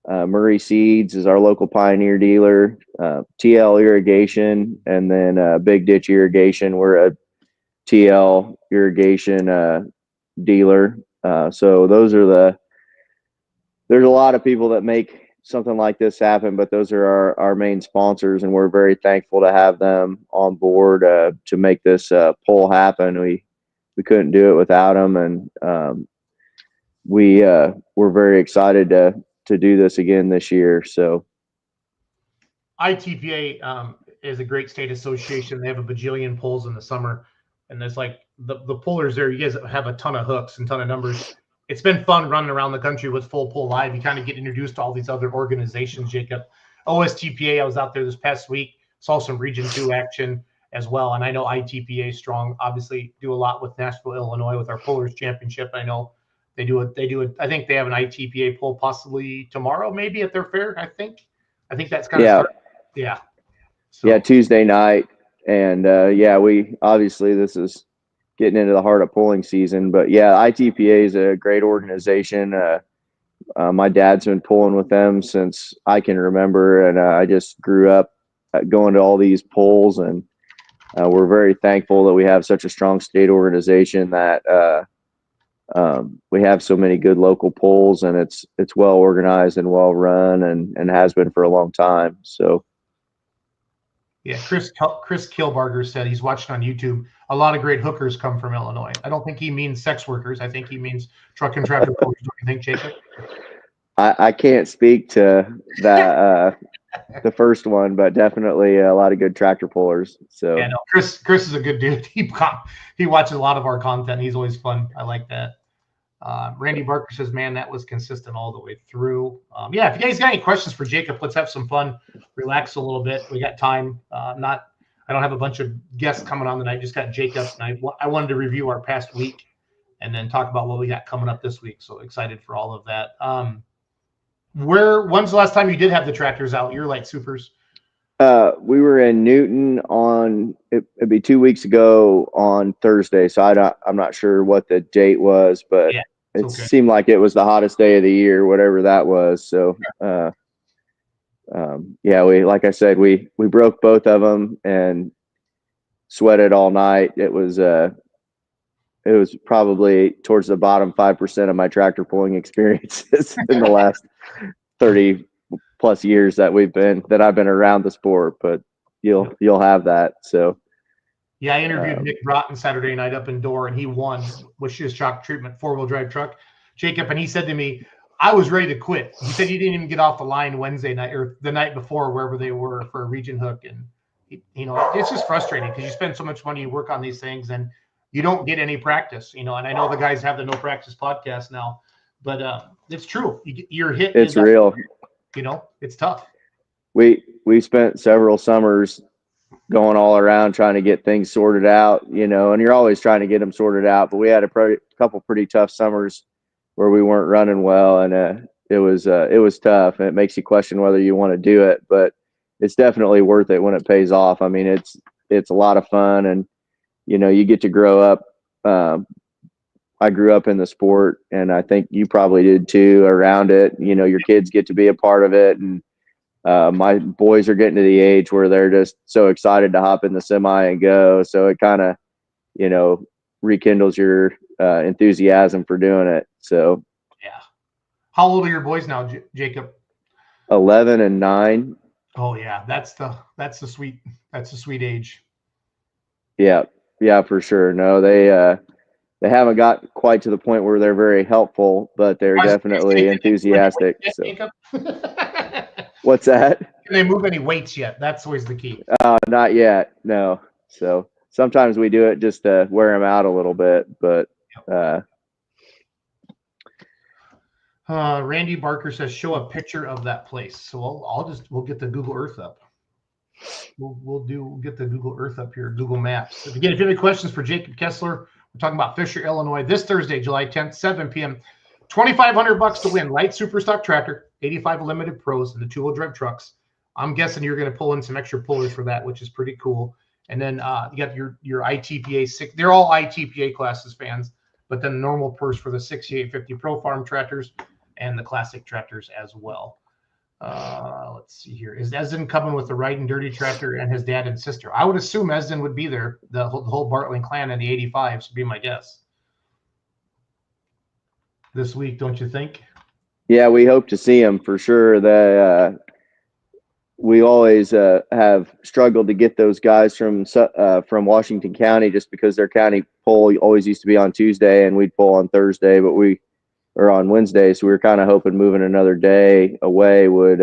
[SPEAKER 12] Murray Seeds is our local Pioneer dealer, TL Irrigation, and then Big Ditch Irrigation. We're a TL Irrigation dealer. So there's a lot of people that make something like this happen, but those are our main sponsors, and we're very thankful to have them on board to make this pull happen. We couldn't do it without them, and we're very excited to do this again this year. So
[SPEAKER 11] ITPA is a great state association. They have a bajillion pulls in the summer, and there's like the pullers there. You guys have a ton of hooks and ton of numbers. It's been fun running around the country with Full Pull Live. You kind of get introduced to all these other organizations, Jacob. OSTPA, I was out there this past week, saw some Region 2 action as well. And I know ITPA is strong, obviously do a lot with Nashville, Illinois with our Pullers Championship. I know they do it. I think they have an ITPA pull possibly tomorrow, maybe at their fair. I think that's kind of yeah. So.
[SPEAKER 12] Yeah, Tuesday night. And we obviously, this is getting into the heart of pulling season, but yeah, ITPA is a great organization. My dad's been pulling with them since I can remember, and I just grew up going to all these polls, and we're very thankful that we have such a strong state organization that we have so many good local polls, and it's well organized and well run, and has been for a long time. So.
[SPEAKER 11] Yeah, Chris Kilbarger said he's watching on YouTube. A lot of great hookers come from Illinois. I don't think he means sex workers. I think he means truck and tractor pullers. Don't you think, Jacob?
[SPEAKER 12] I can't speak to that the first one, but definitely a lot of good tractor pullers. So
[SPEAKER 11] yeah, no, Chris is a good dude. He watches a lot of our content. He's always fun. I like that. Randy Barker says, man, that was consistent all the way through. Yeah, if you guys got any questions for Jacob, let's have some fun, relax a little bit. We got time. I don't have a bunch of guests coming on tonight. Just got Jacob, and I wanted to review our past week and then talk about what we got coming up this week. So excited for all of that. When's the last time you did have the tractors out? Your Light Supers?
[SPEAKER 12] We were in Newton on it'd be 2 weeks ago on Thursday. So I'm not sure what the date was, but
[SPEAKER 11] yeah,
[SPEAKER 12] it seemed like it was the hottest day of the year, whatever that was. So yeah, like I said, we broke both of them and sweated all night. It was probably towards the bottom 5% of my tractor pulling experiences in the last 30 plus years that I've been around the sport, but you'll have that. So
[SPEAKER 11] yeah, I interviewed Nick Broughton Saturday night up in Door, and he won with his shock treatment 4-wheel drive truck, Jacob. And he said to me, I was ready to quit. He said he didn't even get off the line Wednesday night or the night before, wherever they were, for a region hook. And it's just frustrating because you spend so much money, you work on these things, and you don't get any practice. And I know the guys have the No Practice podcast now, but it's true. You're hit.
[SPEAKER 12] It's real.
[SPEAKER 11] It's tough.
[SPEAKER 12] We spent several summers going all around trying to get things sorted out, and you're always trying to get them sorted out. But we had a couple pretty tough summers where we weren't running well, and it was tough. And it makes you question whether you want to do it, but it's definitely worth it when it pays off. I mean, it's a lot of fun, and you get to grow up. I grew up in the sport, and I think you probably did too, around it. Your kids get to be a part of it, and my boys are getting to the age where they're just so excited to hop in the semi and go. So it kind of, rekindles your enthusiasm for doing it. So
[SPEAKER 11] yeah. How old are your boys now, Jacob?
[SPEAKER 12] 11 and 9.
[SPEAKER 11] Oh yeah, that's the sweet age.
[SPEAKER 12] Yeah, for sure. No, they haven't got quite to the point where they're very helpful, but they're definitely enthusiastic. So. What's that?
[SPEAKER 11] Can they move any weights yet? That's always the key.
[SPEAKER 12] Not yet, no. So sometimes we do it just to wear them out a little bit, but.
[SPEAKER 11] Randy Barker says, show a picture of that place. So we'll get the Google Earth up. We'll get the Google Earth up here, Google Maps. Again, if you have any questions for Jacob Kesler, we're talking about Fisher, Illinois, this Thursday, July 10th, 7 p.m. $2,500 to win. Light Super Stock Tractor, 85 Limited Pros, and the 2-wheel drive trucks. I'm guessing you're going to pull in some extra pullers for that, which is pretty cool. And then you got your ITPA 6. They're all ITPA classes fans, but then the normal purse for the 6850 Pro Farm tractors and the classic tractors as well. Let's see here. Is Esden coming with the Ride and Dirty tractor and his dad and sister? I would assume Esden would be there. The whole Bartling clan and the 85s would be my guess. This week, don't you think?
[SPEAKER 12] Yeah, we hope to see him for sure. We always have struggled to get those guys from Washington County just because their county poll always used to be on Tuesday and we'd poll on Thursday, but or on Wednesday. So we were kind of hoping moving another day away would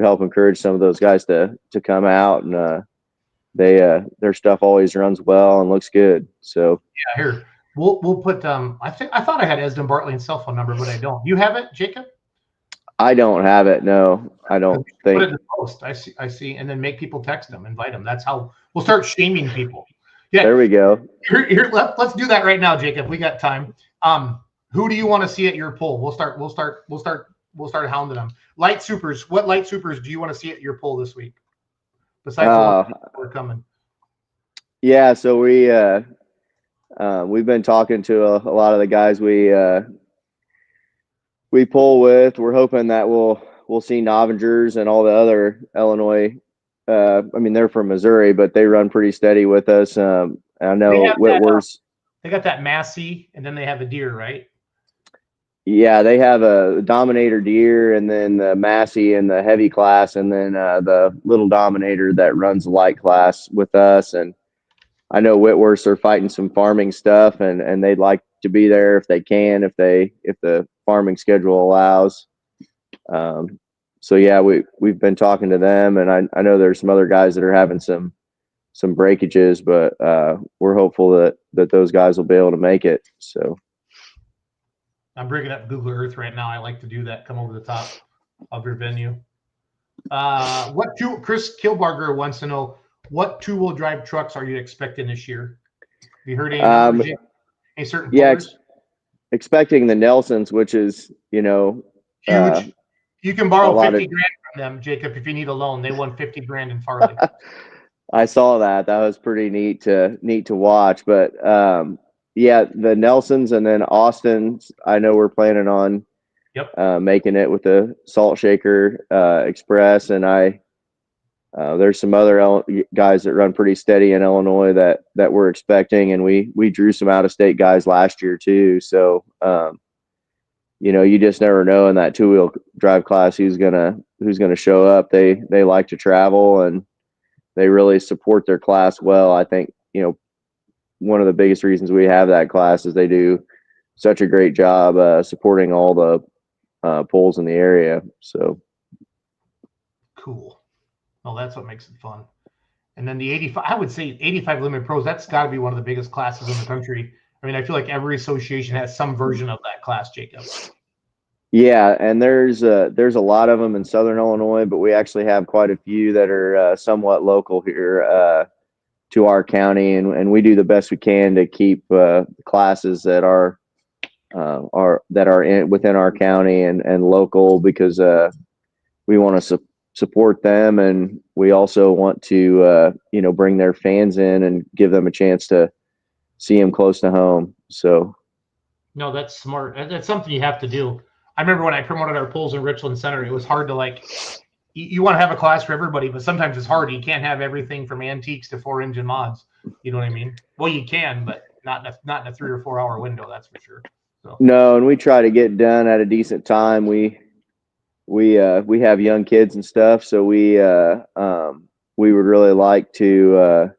[SPEAKER 12] help encourage some of those guys to come out, and their stuff always runs well and looks good. So
[SPEAKER 11] yeah, here we'll put I thought I had Esden Bartling's cell phone number, but I don't. You have it, Jacob?
[SPEAKER 12] I don't have it. No, I don't think.
[SPEAKER 11] Put it in the post. I see, and then make people text them, invite them. That's how we'll start shaming people. Yeah,
[SPEAKER 12] there we go.
[SPEAKER 11] Here, let's do that right now, Jacob. We got time. Who do you want to see at your poll? We'll start hounding them. Light Supers. What Light Supers do you want to see at your poll this week? Besides we're coming.
[SPEAKER 12] Yeah, so we've been talking to a lot of the guys we pull with. We're hoping that we'll see Novengers and all the other Illinois. I mean, they're from Missouri, but they run pretty steady with us. I know Whitworth's.
[SPEAKER 11] They got that Massey, and then they have a deer, right?
[SPEAKER 12] Yeah, they have a Dominator deer, and then the Massey in the heavy class, and then the little Dominator that runs the light class with us. And I know Whitworths are fighting some farming stuff, and they'd like to be there if they can, if the farming schedule allows. So yeah, we've been talking to them, and I know there's some other guys that are having some breakages, but we're hopeful that those guys will be able to make it. So
[SPEAKER 11] I'm bringing up Google Earth right now. I like to do that. Come over the top of your venue. Chris Kilbarger wants to know, what two-wheel drive trucks are you expecting this year? Have you heard any numbers yet? Any certain pullers?
[SPEAKER 12] Expecting the Nelsons, which is,
[SPEAKER 11] huge. You can borrow 50 grand from them, Jacob, if you need a loan. They won 50 grand in Farley.
[SPEAKER 12] I saw that. That was pretty neat to watch. But yeah, the Nelsons, and then Austin's, I know we're planning on making it with the Salt Shaker Express, and there's some other guys that run pretty steady in Illinois that we're expecting, and we drew some out-of-state guys last year too. So you just never know in that two-wheel drive class who's gonna show up. They like to travel, and they really support their class well. I think one of the biggest reasons we have that class is they do such a great job supporting all the pulls in the area. So
[SPEAKER 11] cool. Well, that's what makes it fun. And then the 85, I would say 85 Limit Pros, that's got to be one of the biggest classes in the country. I mean, I feel like every association has some version of that class, Jacob.
[SPEAKER 12] Yeah, and there's a lot of them in Southern Illinois, but we actually have quite a few that are somewhat local here to our county, and we do the best we can to keep classes that are within our county and local, because we want to support them, and we also want to bring their fans in and give them a chance to see them close to home. So
[SPEAKER 11] no, that's smart. That's something you have to do. I remember when I promoted our pulls in Richland Center, it was hard to you want to have a class for everybody, but sometimes it's hard. You can't have everything from antiques to 4-engine mods. You know what I mean? Well, you can, but not in a 3 or 4 hour window. That's for sure. So.
[SPEAKER 12] No, and we try to get done at a decent time. We have young kids and stuff, so we would really like to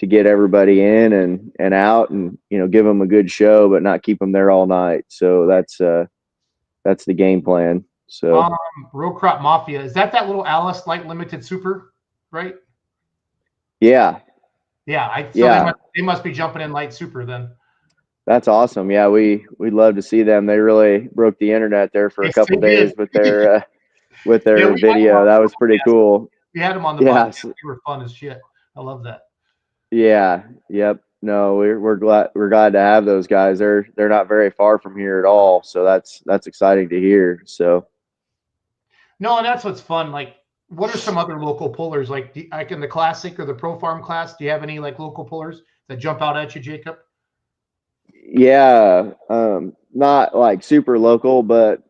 [SPEAKER 12] get everybody in and out, and give them a good show, but not keep them there all night. So that's the game plan. So
[SPEAKER 11] Row Crop Mafia, is that little Alice Light Limited Super, right?
[SPEAKER 12] Yeah.
[SPEAKER 11] They must be jumping in Light Super then.
[SPEAKER 12] That's awesome. Yeah, we'd love to see them. They really broke the internet there for a couple days with their video. That was pretty cool.
[SPEAKER 11] We had them on the podcast. They were fun as shit. I love that.
[SPEAKER 12] Yeah. Yep. No, we're glad to have those guys. They're not very far from here at all, so that's exciting to hear. So
[SPEAKER 11] no, and that's what's fun. Like, what are some other local pullers like in the classic or the pro farm class? Do you have any local pullers that jump out at you, Jacob?
[SPEAKER 12] Yeah, not super local, but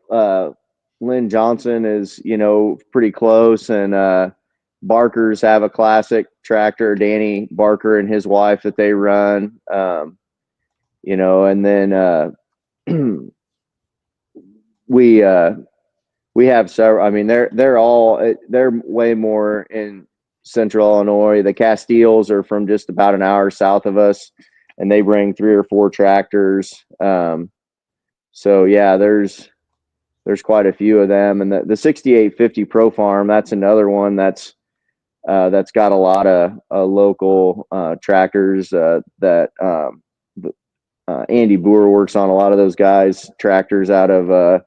[SPEAKER 12] Lynn Johnson is pretty close, and Barkers have a classic tractor, Danny Barker and his wife, that they run, and then we have several. I mean, they're way more in Central Illinois. The Castiles are from just about an hour south of us, and they bring 3 or 4 tractors. So yeah, there's quite a few of them, and the 6850 Pro Farm, that's another one that's got a lot of local tractors that Andy Boer works on. A lot of those guys tractors out of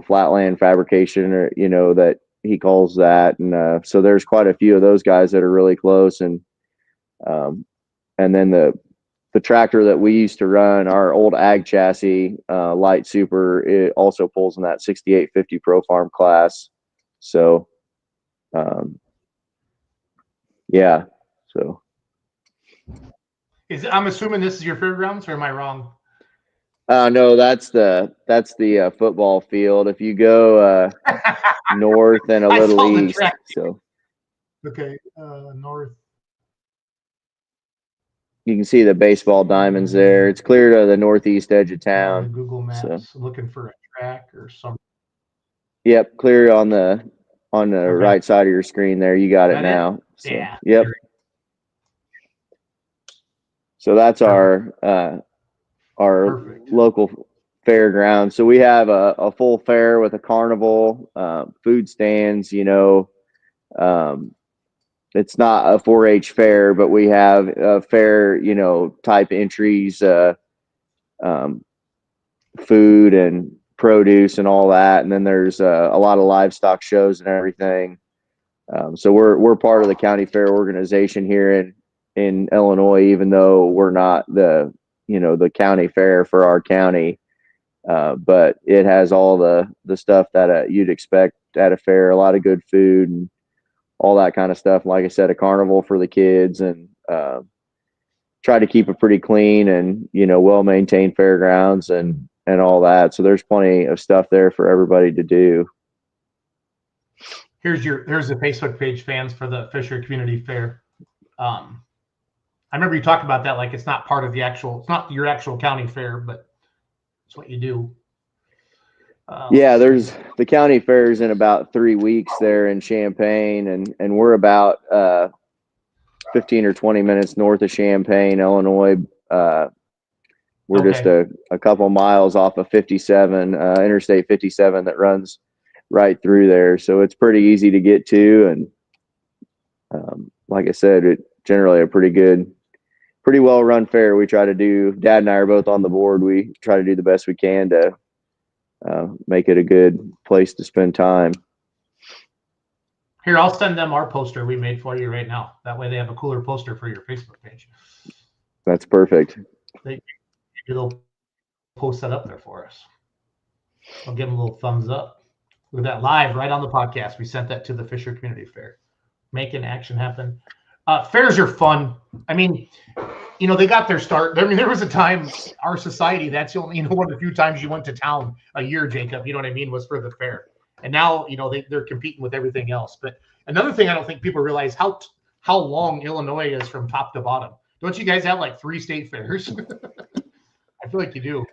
[SPEAKER 12] Flatland Fabrication, or that he calls that, and so there's quite a few of those guys that are really close, and then the tractor that we used to run, our old ag chassis, Light Super, it also pulls in that 6850 Pro Farm class. So yeah, so
[SPEAKER 11] I'm assuming this is your fairgrounds, or am I wrong?
[SPEAKER 12] No, that's the football field. If you go north and a
[SPEAKER 11] I
[SPEAKER 12] little
[SPEAKER 11] saw the
[SPEAKER 12] east,
[SPEAKER 11] track.
[SPEAKER 12] so
[SPEAKER 11] Okay, north.
[SPEAKER 12] you can see the baseball diamonds there. It's clear to the northeast edge of
[SPEAKER 11] The
[SPEAKER 12] town.
[SPEAKER 11] Google Maps
[SPEAKER 12] So,
[SPEAKER 11] looking for a track or something.
[SPEAKER 12] yep, clear on the right side of your screen there. You got it
[SPEAKER 11] That it?
[SPEAKER 12] now. So,
[SPEAKER 11] Yeah.
[SPEAKER 12] yep. So that's our
[SPEAKER 11] Perfect.
[SPEAKER 12] local fairground. So we have a full fair with a carnival, food stands. It's not a 4-H fair, but we have fair, type entries, food and produce and all that. And then there's a lot of livestock shows and everything. So we're part of the county fair organization here in Illinois, even though we're not the county fair for our county. But it has all the stuff that you'd expect at a fair, a lot of good food and all that kind of stuff. Like I said, a carnival for the kids, and try to keep it pretty clean and well maintained fairgrounds and all that. So there's plenty of stuff there for everybody to do.
[SPEAKER 11] Here's the Facebook page, fans, for the Fisher Community Fair. I remember you talked about that, like it's not part of it's not your actual county fair, but it's what you do.
[SPEAKER 12] Yeah, there's the county fair's in about 3 weeks there in Champaign, and we're about 15 or 20 minutes north of Champaign, Illinois. We're just a couple miles off of 57, Interstate 57, that runs right through there. So it's pretty easy to get to. And like I said, it generally a pretty well run fair. We try to do, Dad and I are both on the board. We try to do the best we can to make it a good place to spend time.
[SPEAKER 11] Here, I'll send them our poster we made for you right now. That way they have a cooler poster for your Facebook page.
[SPEAKER 12] That's perfect.
[SPEAKER 11] They'll post that up there for us. I'll give them a little thumbs up. Look at that, live right on the podcast. We sent that to the Fisher Community Fair. Making action happen. Fairs are fun. I mean, they got their start. I mean, there was a time, our society, that's the only, one of the few times you went to town a year, Jacob, you know what I mean, was for the fair. And now, they're competing with everything else. But another thing I don't think people realize how long Illinois is from top to bottom. Don't you guys have like 3 state fairs? I feel like you do.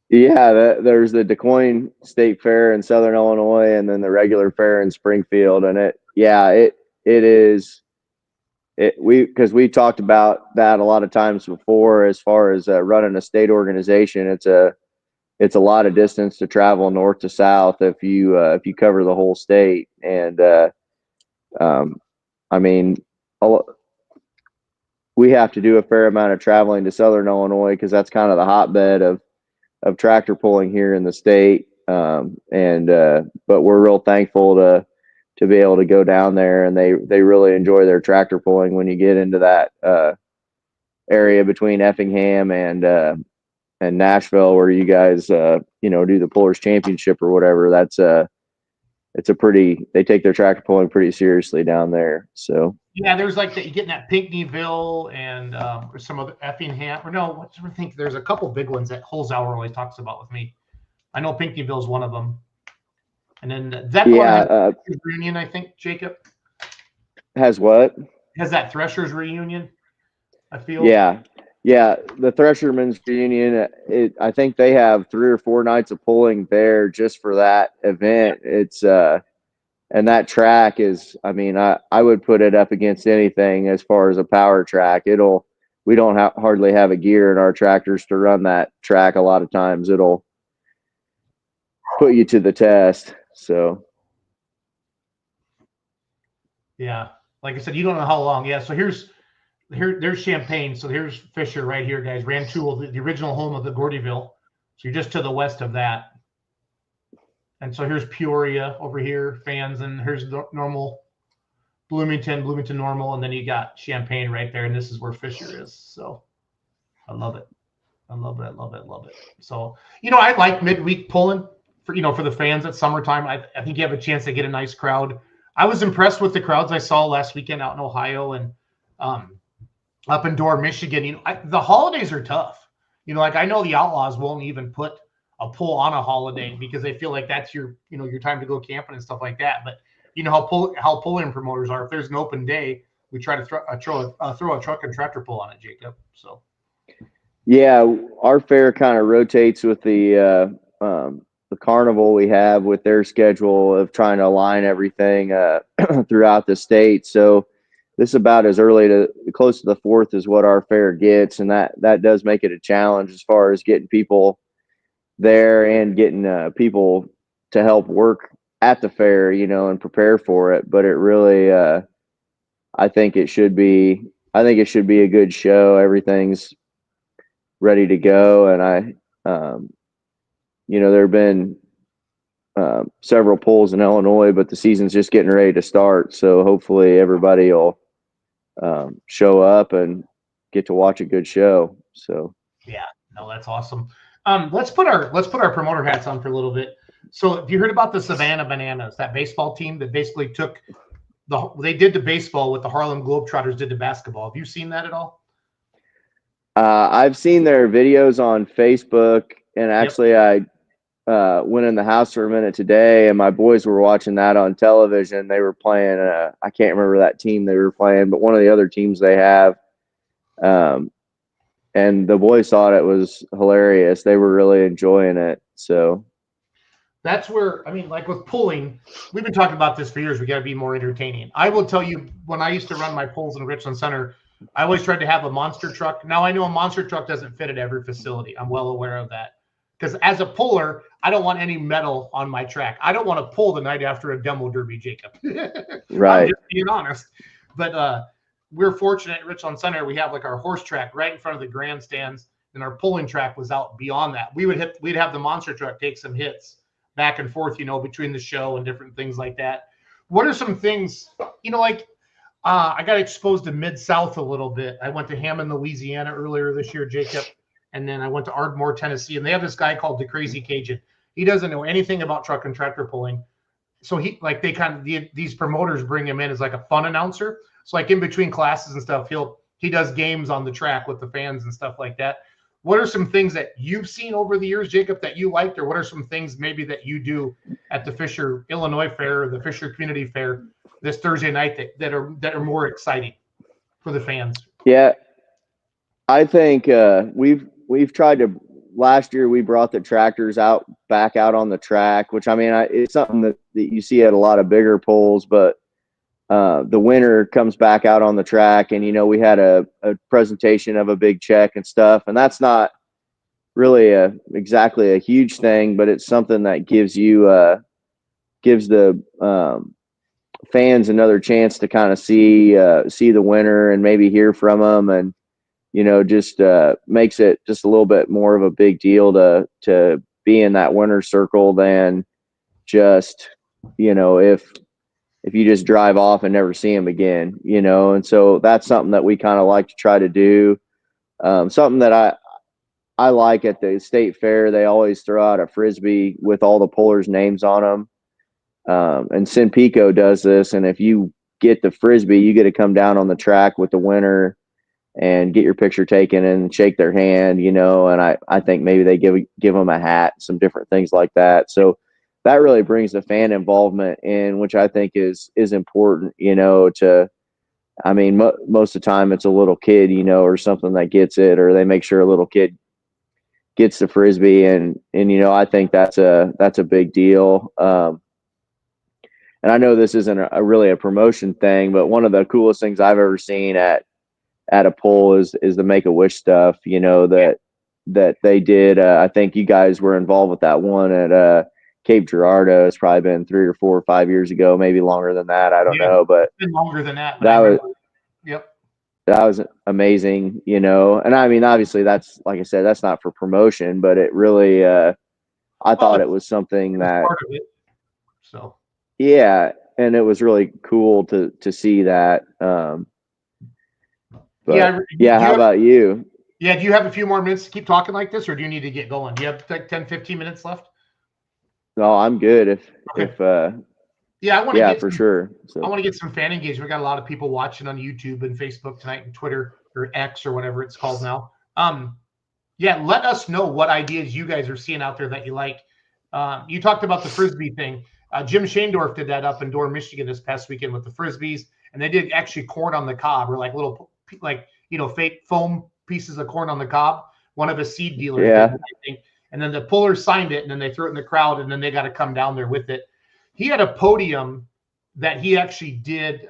[SPEAKER 12] Yeah, there's the DeQuoin State Fair in Southern Illinois, and then the regular fair in Springfield. And it is. Because we talked about that a lot of times before, as far as running a state organization. It's a lot of distance to travel north to south if you cover the whole state. And I mean, we have to do a fair amount of traveling to Southern Illinois because that's kind of the hotbed of tractor pulling here in the state. But we're real thankful to be able to go down there, and they really enjoy their tractor pulling when you get into that area between Effingham and Nashville, where you guys do the Pullers Championship or whatever. They take their tractor pulling pretty seriously down there. So
[SPEAKER 11] yeah, there's like you getting that Pinckneyville and or some other Effingham, or no, I think there's a couple big ones that Holzhauer always talks about with me. I know Pinckneyville's one of them. And then that reunion, I think, Jacob
[SPEAKER 12] has what?
[SPEAKER 11] Has that Threshers reunion, I feel.
[SPEAKER 12] Yeah. The Threshermen's reunion. I think they have 3 or 4 nights of pulling there just for that event. It's and that track is, I mean, I would put it up against anything as far as a power track. We don't hardly have a gear in our tractors to run that track. A lot of times it'll put you to the test. So
[SPEAKER 11] yeah, like I said, you don't know how long. Yeah, so there's Champaign. So here's Fisher right here, guys. Rantoul, the original home of the Gordyville. So you're just to the west of that. And so here's Peoria over here, fans, and here's normal Bloomington normal, and then you got Champaign right there, and this is where Fisher is. So I love it. I love it. So, I like midweek pulling for the fans at summertime. I think you have a chance to get a nice crowd. I was impressed with the crowds I saw last weekend out in Ohio and up in Dorr, Michigan. The holidays are tough. Like I know the Outlaws won't even put a pull on a holiday because they feel like that's your time to go camping and stuff like that. But you know how pull-in promoters are. If there's an open day, we try to throw a truck and tractor pull on it, Jacob. So
[SPEAKER 12] yeah, our fair kind of rotates with the carnival we have with their schedule of trying to align everything throughout the state. So this is about as close to the 4th is what our fair gets, and that does make it a challenge as far as getting people there and getting people to help work at the fair, and prepare for it. But it really, I think it should be a good show. Everything's ready to go, and there have been several pulls in Illinois, but the season's just getting ready to start. So hopefully everybody will show up and get to watch a good show. So
[SPEAKER 11] yeah, no, that's awesome. Let's put our promoter hats on for a little bit. So have you heard about the Savannah Bananas, that baseball team that basically they did the baseball what the Harlem Globetrotters did to basketball? Have you seen that at all?
[SPEAKER 12] I've seen their videos on Facebook, and actually I went in the house for a minute today, and my boys were watching that on television. They were playing, I can't remember that team they were playing, but one of the other teams they have. And the boys thought it was hilarious. They were really enjoying it. So
[SPEAKER 11] that's where, like with pulling, we've been talking about this for years. We got to be more entertaining. I will tell you, when I used to run my pulls in Richland Center, I always tried to have a monster truck. Now I know a monster truck doesn't fit at every facility. I'm well aware of that. Because as a puller, I don't want any metal on my track. I don't want to pull the night after a demo derby, Jacob.
[SPEAKER 12] Right.
[SPEAKER 11] I'm just being honest. But we're fortunate at Richland Center. We have like our horse track right in front of the grandstands, and our pulling track was out beyond that. We'd have the monster truck take some hits back and forth, between the show and different things like that. What are some things, I got exposed to Mid-South a little bit. I went to Hammond, Louisiana earlier this year, Jacob. And then I went to Ardmore, Tennessee, and they have this guy called the Crazy Cajun. He doesn't know anything about truck and tractor pulling. So these promoters bring him in as like a fun announcer. So like in between classes and stuff, he does games on the track with the fans and stuff like that. What are some things that you've seen over the years, Jacob, that you liked, or what are some things maybe that you do at the Fisher Illinois Fair or the Fisher Community Fair this Thursday night that are more exciting for the fans?
[SPEAKER 12] Yeah, I think we've tried to. Last year we brought the tractors back out on the track, which it's something that you see at a lot of bigger pulls, but the winner comes back out on the track, and we had a presentation of a big check and stuff, and that's not really exactly a huge thing, but it's something that gives the fans another chance to kind of see the winner and maybe hear from them, and just makes it just a little bit more of a big deal to be in that winner's circle than just if you just drive off and never see them again, and so that's something that we kind of like to try to do. Something that I like at the state fair, they always throw out a Frisbee with all the pullers' names on them. And Sinpico does this, and if you get the Frisbee, you get to come down on the track with the winner and get your picture taken and shake their hand, and I think maybe they give them a hat, some different things like that. So that really brings the fan involvement in, which I think is important, most of the time it's a little kid, or something that gets it, or they make sure a little kid gets the Frisbee, and I think that's a big deal. And I know this isn't really a promotion thing, but one of the coolest things I've ever seen at a pull is the Make-A-Wish stuff, that they did. I think you guys were involved with that one at Cape Girardeau. It's probably been 3 or 4 or 5 years ago, maybe longer than that. I don't know, but
[SPEAKER 11] it's been longer than that. Yep.
[SPEAKER 12] That was amazing, and obviously that's, like I said, that's not for promotion, but it really, I thought it was something that,
[SPEAKER 11] part of it. So
[SPEAKER 12] yeah, and it was really cool to see that. But how about you?
[SPEAKER 11] Yeah, do you have a few more minutes to keep talking like this, or do you need to get going? Do you have like 10, 15 minutes left?
[SPEAKER 12] No, I'm good.
[SPEAKER 11] I want to get
[SPEAKER 12] for sure. So.
[SPEAKER 11] I want to get some fan engagement. We got a lot of people watching on YouTube and Facebook tonight and Twitter or X or whatever it's called now. Yeah, let us know what ideas you guys are seeing out there that you like. You talked about the Frisbee thing. Jim Shaendorf did that up in Dorr, Michigan this past weekend with the Frisbees, and they did actually corn on the cob, or like little, like, fake foam pieces of corn on the cob. One of his seed dealers did, I think. And then the pullers signed it, and then they threw it in the crowd, and then they got to come down there with it. He had a podium that he actually did.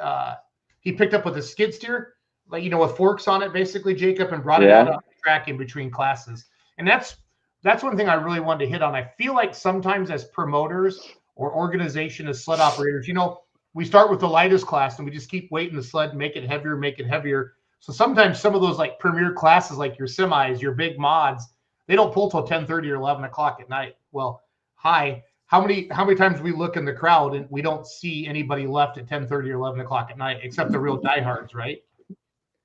[SPEAKER 11] He picked up with a skid steer, like, with forks on it, basically, Jacob, and brought it out on the track in between classes. And that's one thing I really wanted to hit on. I feel like sometimes as promoters or organization as sled operators, we start with the lightest class and we just keep weighting the sled, make it heavier. So sometimes some of those like premier classes, like your semis, your big mods, they don't pull till 10:30 or 11 o'clock at night. Well, how many times we look in the crowd and we don't see anybody left at 10:30 or 11 o'clock at night, except the real diehards, right?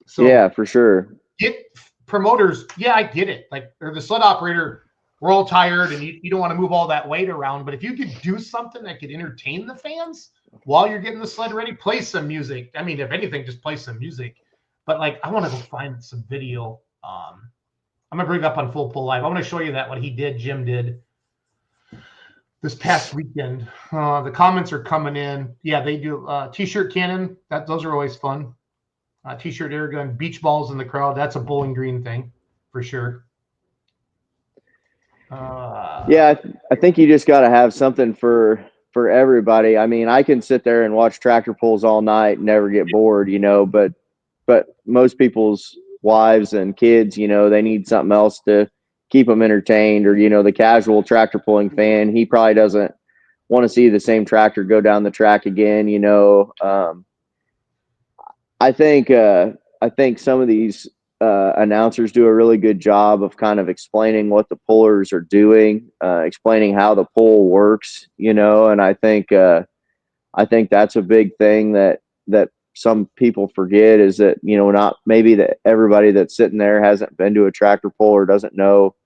[SPEAKER 11] So
[SPEAKER 12] yeah, for sure.
[SPEAKER 11] Get promoters. Yeah, I get it. Like, or the sled operator, we're all tired and you don't want to move all that weight around. But if you could do something that could entertain the fans while you're getting the sled ready, play some music. I mean, if anything, just play some music. But like, I want to go find some video. I'm gonna bring it up on Full Pull Live. I want to show you that what Jim did this past weekend. The comments are coming in. Yeah, they do. T-shirt cannon. Those are always fun. T-shirt air gun, beach balls in the crowd. That's a Bowling Green thing for sure.
[SPEAKER 12] Yeah, I think you just got to have something for everybody. I mean, I can sit there and watch tractor pulls all night and never get bored, but most people's wives and kids, they need something else to keep them entertained, or, the casual tractor pulling fan, he probably doesn't want to see the same tractor go down the track again. I think some of these announcers do a really good job of kind of explaining what the pullers are doing, explaining how the pull works, and I think that's a big thing that some people forget, is that, not maybe that everybody that's sitting there hasn't been to a tractor pull or doesn't know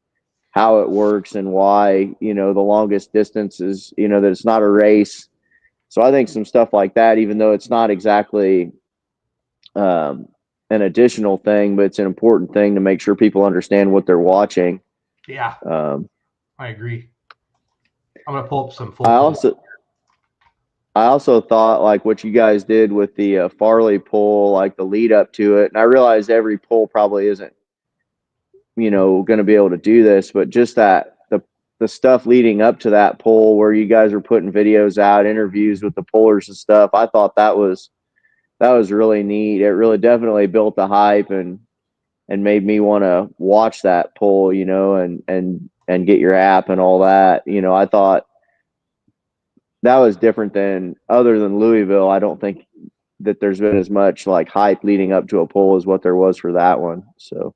[SPEAKER 12] how it works and why, the longest distance is, that it's not a race. So I think some stuff like that, even though it's not exactly an additional thing, but it's an important thing to make sure people understand what they're watching.
[SPEAKER 11] Yeah. I agree. I'm going to pull up some full.
[SPEAKER 12] I also thought, like, what you guys did with the Farley pull, like the lead up to it. And I realized every pull probably isn't, going to be able to do this, but just that the stuff leading up to that pull where you guys are putting videos out, interviews with the pullers and stuff. I thought that was really neat. It really definitely built the hype and made me want to watch that pull, and get your app and all that. I thought that was different than, other than Louisville. I don't think that there's been as much like hype leading up to a pull as what there was for that one. So.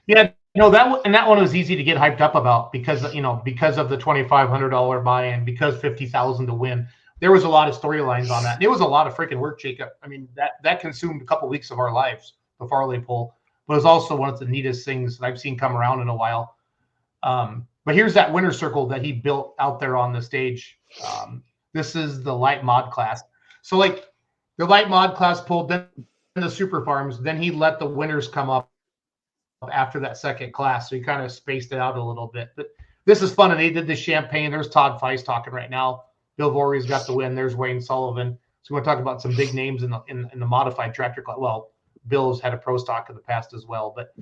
[SPEAKER 11] Yeah, that one was easy to get hyped up about because of the $2,500 buy-in, because $50,000 to win. There was a lot of storylines on that. It was a lot of freaking work, Jacob. I mean, that consumed a couple weeks of our lives, the Farley pull. But it was also one of the neatest things that I've seen come around in a while. But here's that winner circle that he built out there on the stage. This is the light mod class. So like the light mod class pulled, then the super farms, then he let the winners come up after that second class. So he kind of spaced it out a little bit. But this is fun. And they did the champagne. There's Todd Feist talking right now. Bill Voorhees got the win. There's Wayne Sullivan. So we want to talk about some big names in the modified tractor class. Well, Bill's had a pro stock in the past as well, but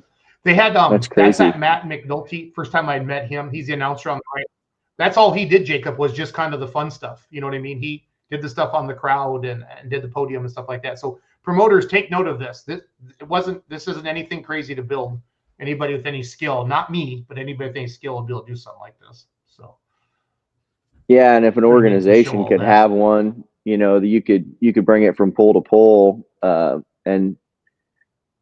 [SPEAKER 11] they had that's that Matt McNulty. First time I met him. He's the announcer on the right. That's all he did, Jacob, was just kind of the fun stuff. You know what I mean? He did the stuff on the crowd and did the podium and stuff like that. So promoters, take note of this. This isn't anything crazy to build. Anybody with any skill, not me, but anybody with any skill will be able to do something like this. So.
[SPEAKER 12] Yeah, and if an organization could have one, you could bring it from pole to pole, and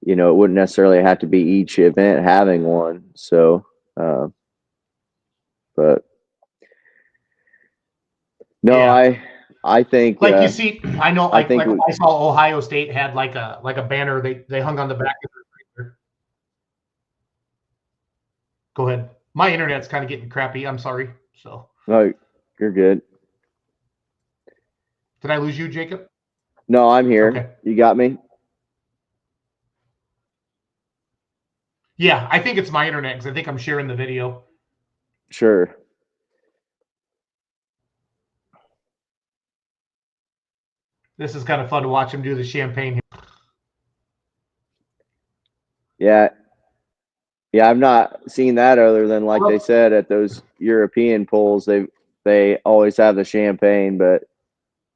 [SPEAKER 12] it wouldn't necessarily have to be each event having one. So, but no, yeah. I think
[SPEAKER 11] like you see, I know, like I saw Ohio State had like a banner they hung on the back of their. Go ahead. My internet's kind of getting crappy. I'm sorry. So.
[SPEAKER 12] No, you're good.
[SPEAKER 11] Did I lose you, Jacob?
[SPEAKER 12] No, I'm here.
[SPEAKER 11] Okay.
[SPEAKER 12] You got me?
[SPEAKER 11] Yeah, I think it's my internet because I think I'm sharing the video.
[SPEAKER 12] Sure.
[SPEAKER 11] This is kind of fun to watch him do the champagne.
[SPEAKER 12] Yeah. Yeah, I've not seen that other than like they said at those European pulls, they always have the champagne, but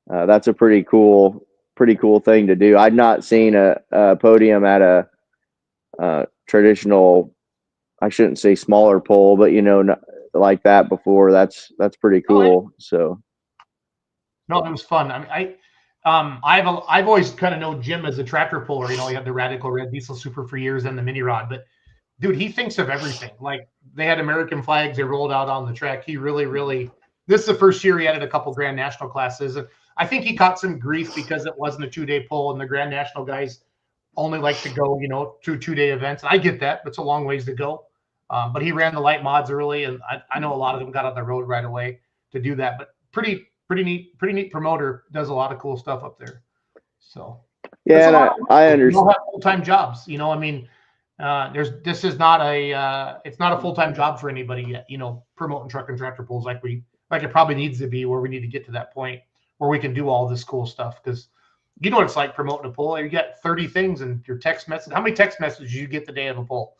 [SPEAKER 12] that's a pretty cool thing to do. I'd not seen a podium at a traditional, I shouldn't say smaller pull, but like that before. That's pretty cool. So
[SPEAKER 11] no, it was fun. I mean, I've always kind of known Jim as a tractor puller. He had the Radical Red Diesel Super for years and the Mini Rod, but dude, he thinks of everything. Like they had American flags they rolled out on the track. He really. This is the first year he added a couple Grand National classes. I think he caught some grief because it wasn't a 2-day pull, and the Grand National guys only like to go, through 2-day events. And I get that; it's a long ways to go. But he ran the light mods early, and I know a lot of them got on the road right away to do that. But pretty neat promoter, does a lot of cool stuff up there. So
[SPEAKER 12] yeah, and I understand.
[SPEAKER 11] We all have full-time jobs. I mean, this is not it's not a full-time job for anybody yet. Promoting truck and tractor pulls like it probably needs to be, where we need to get to that point where we can do all this cool stuff, because you know what it's like promoting a pull. You get 30 things in your text message. How many text messages do you get the day of a pull?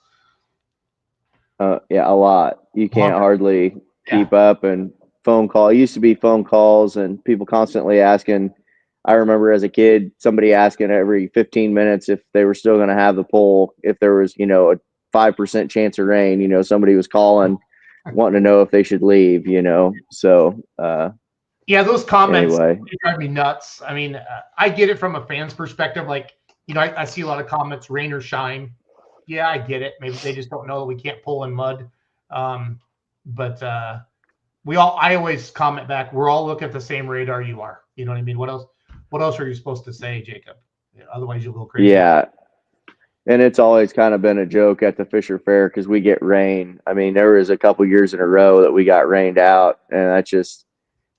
[SPEAKER 12] Yeah, a lot. You can't hardly keep up, and phone call. It used to be phone calls and people constantly asking. I remember as a kid, somebody asking every 15 minutes if they were still going to have the pull, if there was, a 5% chance of rain. Somebody was calling, wanting to know if they should leave. So
[SPEAKER 11] yeah, those comments
[SPEAKER 12] anyway.
[SPEAKER 11] drive me nuts. I mean, I get it from a fan's perspective. Like, I see a lot of comments, rain or shine. Yeah, I get it. Maybe they just don't know that we can't pull in mud. But I always comment back, we're all looking at the same radar you are. You know what I mean? What else are you supposed to say, Jacob? Otherwise you'll go crazy.
[SPEAKER 12] Yeah. And it's always kind of been a joke at the Fisher Fair because we get rain. I mean, there was a couple years in a row that we got rained out, and that's just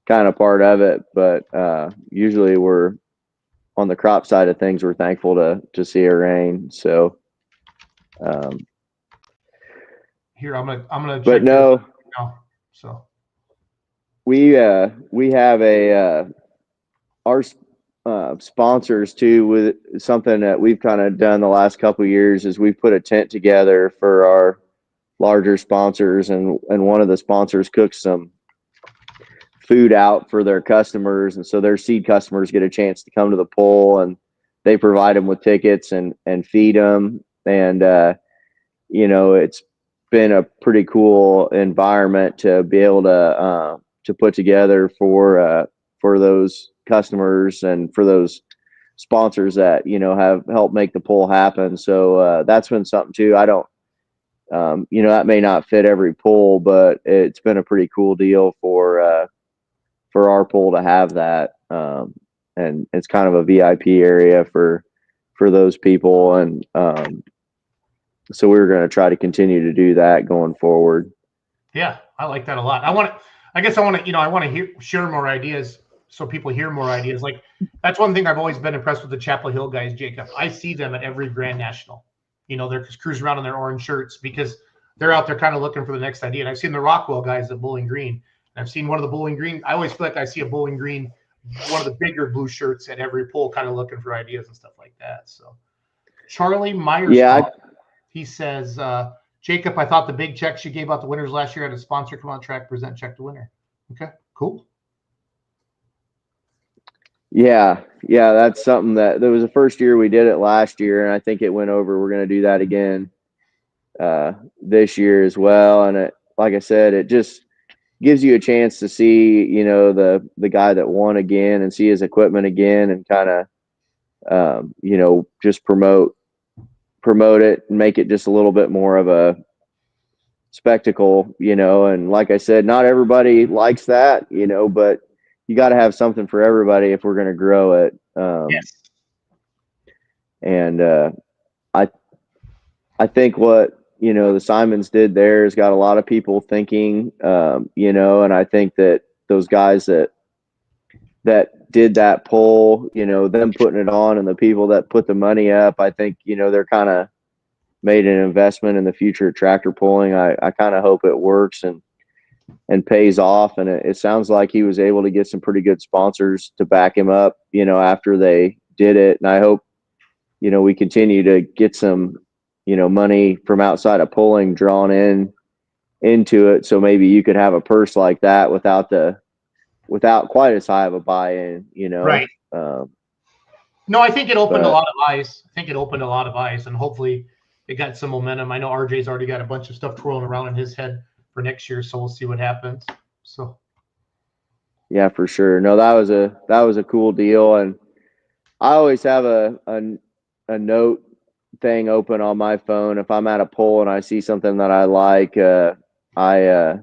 [SPEAKER 12] kind of part of it. But usually we're on the crop side of things. We're thankful to see a rain. So
[SPEAKER 11] here I'm gonna.
[SPEAKER 12] But no.
[SPEAKER 11] Now, so
[SPEAKER 12] we have our sponsors too, with something that we've kind of done the last couple of years, is we've put a tent together for our larger sponsors, and one of the sponsors cooks some food out for their customers, and so their seed customers get a chance to come to the pull, and they provide them with tickets and feed them, and it's been a pretty cool environment to be able to put together for those customers and for those sponsors that have helped make the pull happen. So that's been something too. I don't that may not fit every pull, but it's been a pretty cool deal for our pull to have that, and it's kind of a VIP area for those people, and so we're going to try to continue to do that going forward.
[SPEAKER 11] Yeah, I like that a lot. I want to share more ideas, so people hear more ideas. Like, that's one thing I've always been impressed with the Chapel Hill guys, Jacob. I see them at every Grand National. They're just cruising around in their orange shirts because they're out there kind of looking for the next idea. And I've seen the Rockwell guys at Bowling Green. And I've seen one of the Bowling Green. I always feel like I see a Bowling Green, one of the bigger blue shirts at every pull, kind of looking for ideas and stuff like that. So Charlie Myers, he says, Jacob, I thought the big checks you gave out the winners last year had a sponsor come on track, present check to winner. Okay, cool.
[SPEAKER 12] Yeah, that's something that was the first year we did it last year, and I think it went over. We're going to do that again this year as well. And like I said, it just gives you a chance to see, the guy that won again and see his equipment again, and kind of, just promote it and make it just a little bit more of a spectacle, and like I said, not everybody likes that, but you got to have something for everybody if we're going to grow it.
[SPEAKER 11] Yes.
[SPEAKER 12] And I think what, the Simons did there has got a lot of people thinking, and I think that those guys that did that poll, them putting it on, and the people that put the money up, I think, they're kind of made an investment in the future of tractor pulling. I kind of hope it works and pays off. And it sounds like he was able to get some pretty good sponsors to back him up, after they did it. And I hope, we continue to get some, money from outside of pulling drawn into it. So maybe you could have a purse like that without quite as high of a buy-in,
[SPEAKER 11] Right. No, I think it opened a lot of eyes. And hopefully it got some momentum. I know RJ's already got a bunch of stuff twirling around in his head for next year, so we'll see what happens. So
[SPEAKER 12] yeah, for sure. No, that was a cool deal. And I always have a note thing open on my phone. If I'm at a poll and I see something that I like, I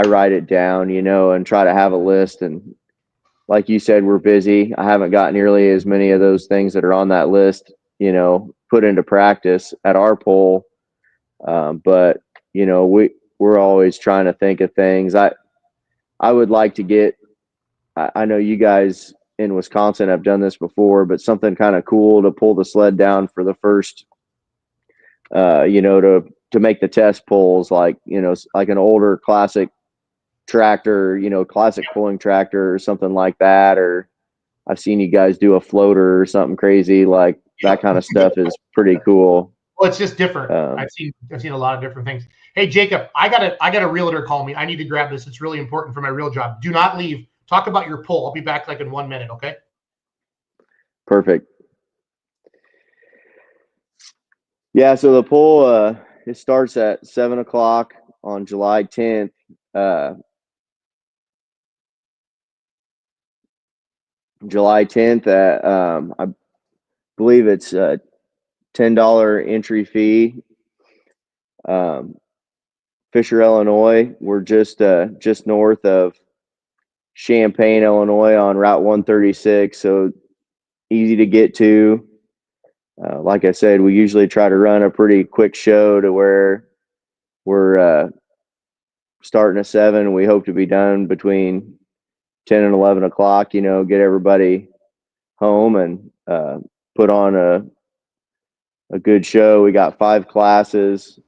[SPEAKER 12] write it down, and try to have a list. And like you said, we're busy. I haven't got nearly as many of those things that are on that list, put into practice at our poll. But we're always trying to think of things. I would like to get, I know you guys in Wisconsin have done this before, but something kind of cool to pull the sled down for the first, to make the test pulls, like an older classic tractor, classic pulling tractor or something like that. Or I've seen you guys do a floater or something crazy, like that kind of stuff is pretty cool.
[SPEAKER 11] Well, it's just different. I've seen a lot of different things. Hey, Jacob, I got a realtor call me. I need to grab this. It's really important for my real job. Do not leave. Talk about your pull. I'll be back like in 1 minute. Okay.
[SPEAKER 12] Perfect. Yeah. So the pull, it starts at 7:00 on July 10th. July 10th at, I believe it's a $10 entry fee. Fisher, Illinois. We're just north of Champaign, Illinois on Route 136. So easy to get to. Like I said, we usually try to run a pretty quick show to where we're starting at 7. We hope to be done between 10 and 11 o'clock, get everybody home and put on a good show. We got 5 classes,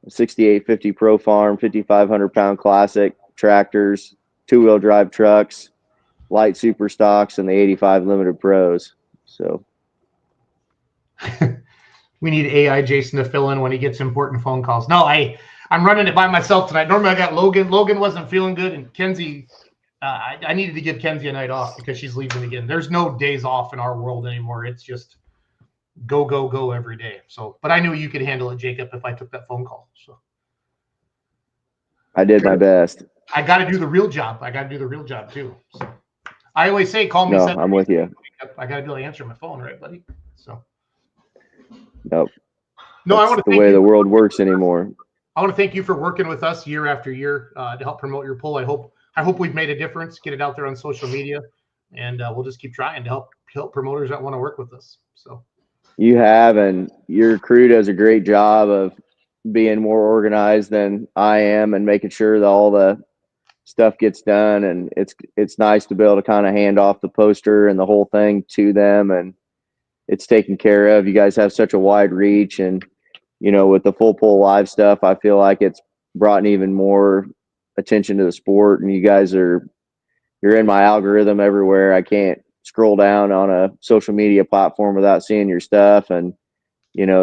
[SPEAKER 12] 6850 Pro Farm, 5,500-pound classic tractors, 2-wheel drive trucks, light super stocks, and the 85 limited pros. So
[SPEAKER 11] we need AI Jason to fill in when he gets important phone calls. No, I'm running it by myself tonight. Normally I got Logan. Logan wasn't feeling good, and Kenzie, I needed to give Kenzie a night off because she's leaving again. There's no days off in our world anymore. It's just go, go, go every day. So, but I knew you could handle it, Jacob, if I took that phone call. So
[SPEAKER 12] I did my best.
[SPEAKER 11] I got to do the real job. I got to do the real job too. So I always say, call me.
[SPEAKER 12] No, I'm with you.
[SPEAKER 11] I got to be able to answer my phone, right, buddy? So.
[SPEAKER 12] Nope.
[SPEAKER 11] No,
[SPEAKER 12] that's
[SPEAKER 11] I want to
[SPEAKER 12] the way the world works anymore.
[SPEAKER 11] I want to thank you for working with us year after year to help promote your pull. I hope we've made a difference. Get it out there on social media, and we'll just keep trying to help promoters that want to work with us. So
[SPEAKER 12] you have, and your crew does a great job of being more organized than I am and making sure that all the stuff gets done. And it's nice to be able to kind of hand off the poster and the whole thing to them, and it's taken care of. You guys have such a wide reach, and with the full pull live stuff, I feel like it's brought even more attention to the sport. And you guys you're in my algorithm everywhere. I can't scroll down on a social media platform without seeing your stuff. And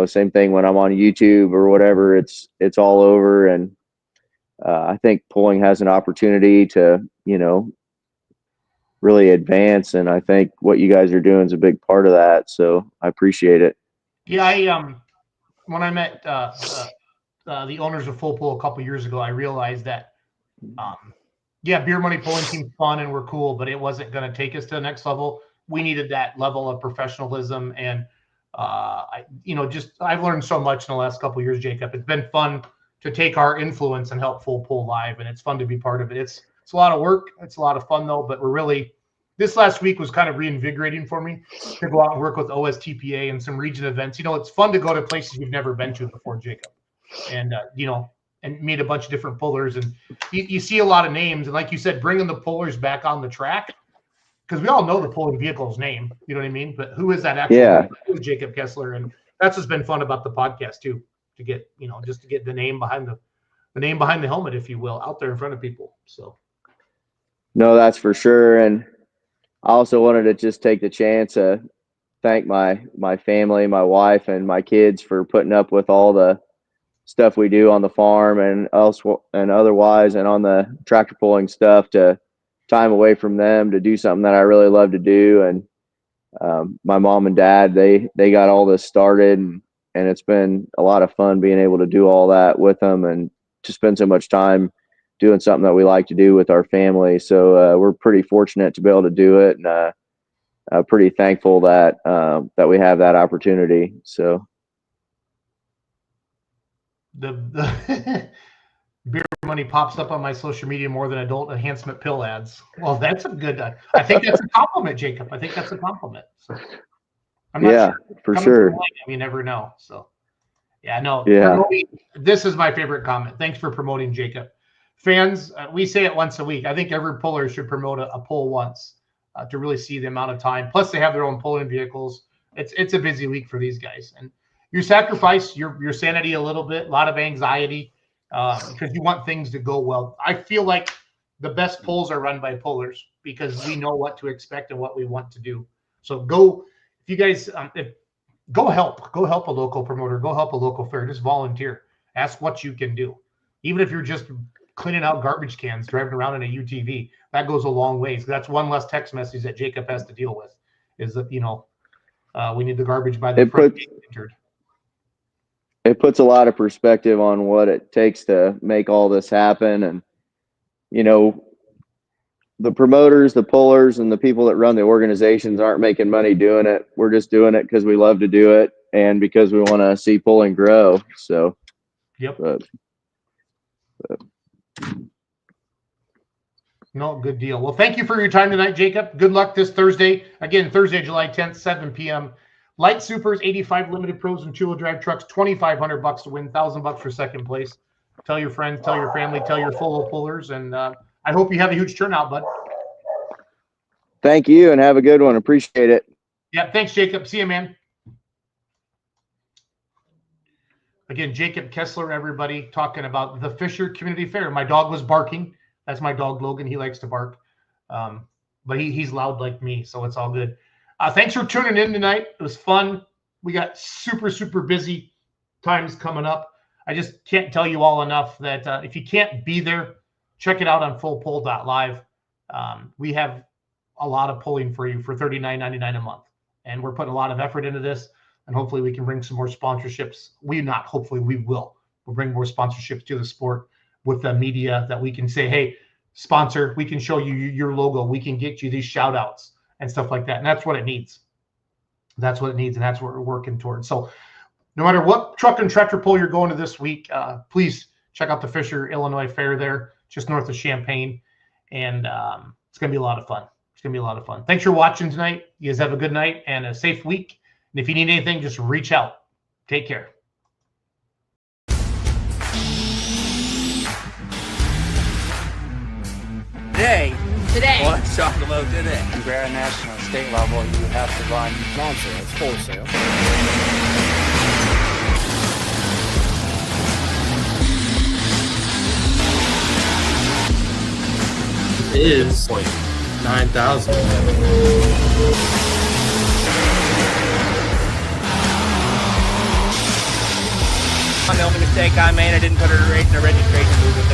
[SPEAKER 12] same thing when I'm on YouTube or whatever. It's all over. And I think pulling has an opportunity to really advance, and I think what you guys are doing is a big part of that. So I appreciate it.
[SPEAKER 11] Yeah, when I met the owners of Full Pull a couple years ago, I realized that beer money pulling seemed fun and we're cool, but it wasn't going to take us to the next level. We needed that level of professionalism, and I've learned so much in the last couple of years, Jacob. It's been fun to take our influence and help Full Pull live, and it's fun to be part of it. It's a lot of work. It's a lot of fun though, but this last week was kind of reinvigorating for me to go out and work with OSTPA and some region events. It's fun to go to places you've never been to before, Jacob, and and meet a bunch of different pullers, and you see a lot of names, and like you said, bringing the pullers back on the track, because we all know the pulling vehicle's name, you know what I mean? But who is that actually?
[SPEAKER 12] Yeah.
[SPEAKER 11] Who is Jacob Kesler? And that's what's been fun about the podcast too, to get, just to get the name behind the helmet, if you will, out there in front of people. So.
[SPEAKER 12] No, that's for sure. And I also wanted to just take the chance to thank my family, my wife, and my kids for putting up with all the stuff we do on the farm and otherwise, and on the tractor pulling stuff, to time away from them to do something that I really love to do. And my mom and dad, they got all this started, and it's been a lot of fun being able to do all that with them and to spend so much time doing something that we like to do with our family. So we're pretty fortunate to be able to do it, and pretty thankful that we have that opportunity. So
[SPEAKER 11] the beer money pops up on my social media more than adult enhancement pill ads. Well, that's a good. I think that's a compliment, Jacob. I think that's a compliment. So I'm not sure.
[SPEAKER 12] For sure.
[SPEAKER 11] You never know. So yeah, no.
[SPEAKER 12] Yeah.
[SPEAKER 11] This is my favorite comment. Thanks for promoting, Jacob. Fans, we say it once a week. I think every puller should promote a pull once to really see the amount of time. Plus, they have their own pulling vehicles. It's a busy week for these guys, and you sacrifice your sanity a little bit, a lot of anxiety, because you want things to go well. I feel like the best pulls are run by pullers because we know what to expect and what we want to do. So if you guys, go help a local promoter, go help a local fair, just volunteer. Ask what you can do. Even if you're just cleaning out garbage cans, driving around in a UTV, that goes a long ways. That's one less text message that Jacob has to deal with, is that, we need the garbage by the front gate entered.
[SPEAKER 12] It puts a lot of perspective on what it takes to make all this happen. And, the promoters, the pullers, and the people that run the organizations aren't making money doing it. We're just doing it because we love to do it and because we want to see pulling grow. So,
[SPEAKER 11] yep. No, good deal. Well, thank you for your time tonight, Jacob. Good luck this Thursday. Again, Thursday, July 10th, 7 p.m. Light Supers, 85 Limited Pros and two-wheel drive trucks, $2,500 to win, $1,000 for second place. Tell your friends, tell your family, tell your fellow pullers, and I hope you have a huge turnout, bud.
[SPEAKER 12] Thank you, and have a good one. Appreciate it.
[SPEAKER 11] Yeah, thanks, Jacob. See you, man. Again, Jacob Kesler, everybody, talking about the Fisher Community Fair. My dog was barking. That's my dog, Logan. He likes to bark. But he's loud like me, so it's all good. Thanks for tuning in tonight. It was fun. We got super, super busy times coming up. I just can't tell you all enough that if you can't be there, check it out on fullpull.live. We have a lot of pulling for you for $39.99 a month. And we're putting a lot of effort into this. And hopefully we can bring some more sponsorships. We will. We'll bring more sponsorships to the sport with the media that we can say, hey, sponsor, we can show you your logo. We can get you these shout outs and stuff like that. And that's what it needs. That's what it needs. And that's what we're working towards. So no matter what truck and tractor pull you're going to this week, please check out the Fisher, Illinois Fair there, just north of Champaign. And it's going to be a lot of fun. It's going to be a lot of fun. Thanks for watching tonight. You guys have a good night and a safe week. And if you need anything, just reach out. Take care.
[SPEAKER 2] Today. Let's talk about today.
[SPEAKER 3] Compare national and state level, you have to run non-sales, wholesale.
[SPEAKER 4] Is like 9,000.
[SPEAKER 2] The only mistake I made, I didn't put her in the registration movement.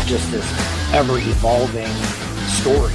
[SPEAKER 13] Just this ever-evolving story.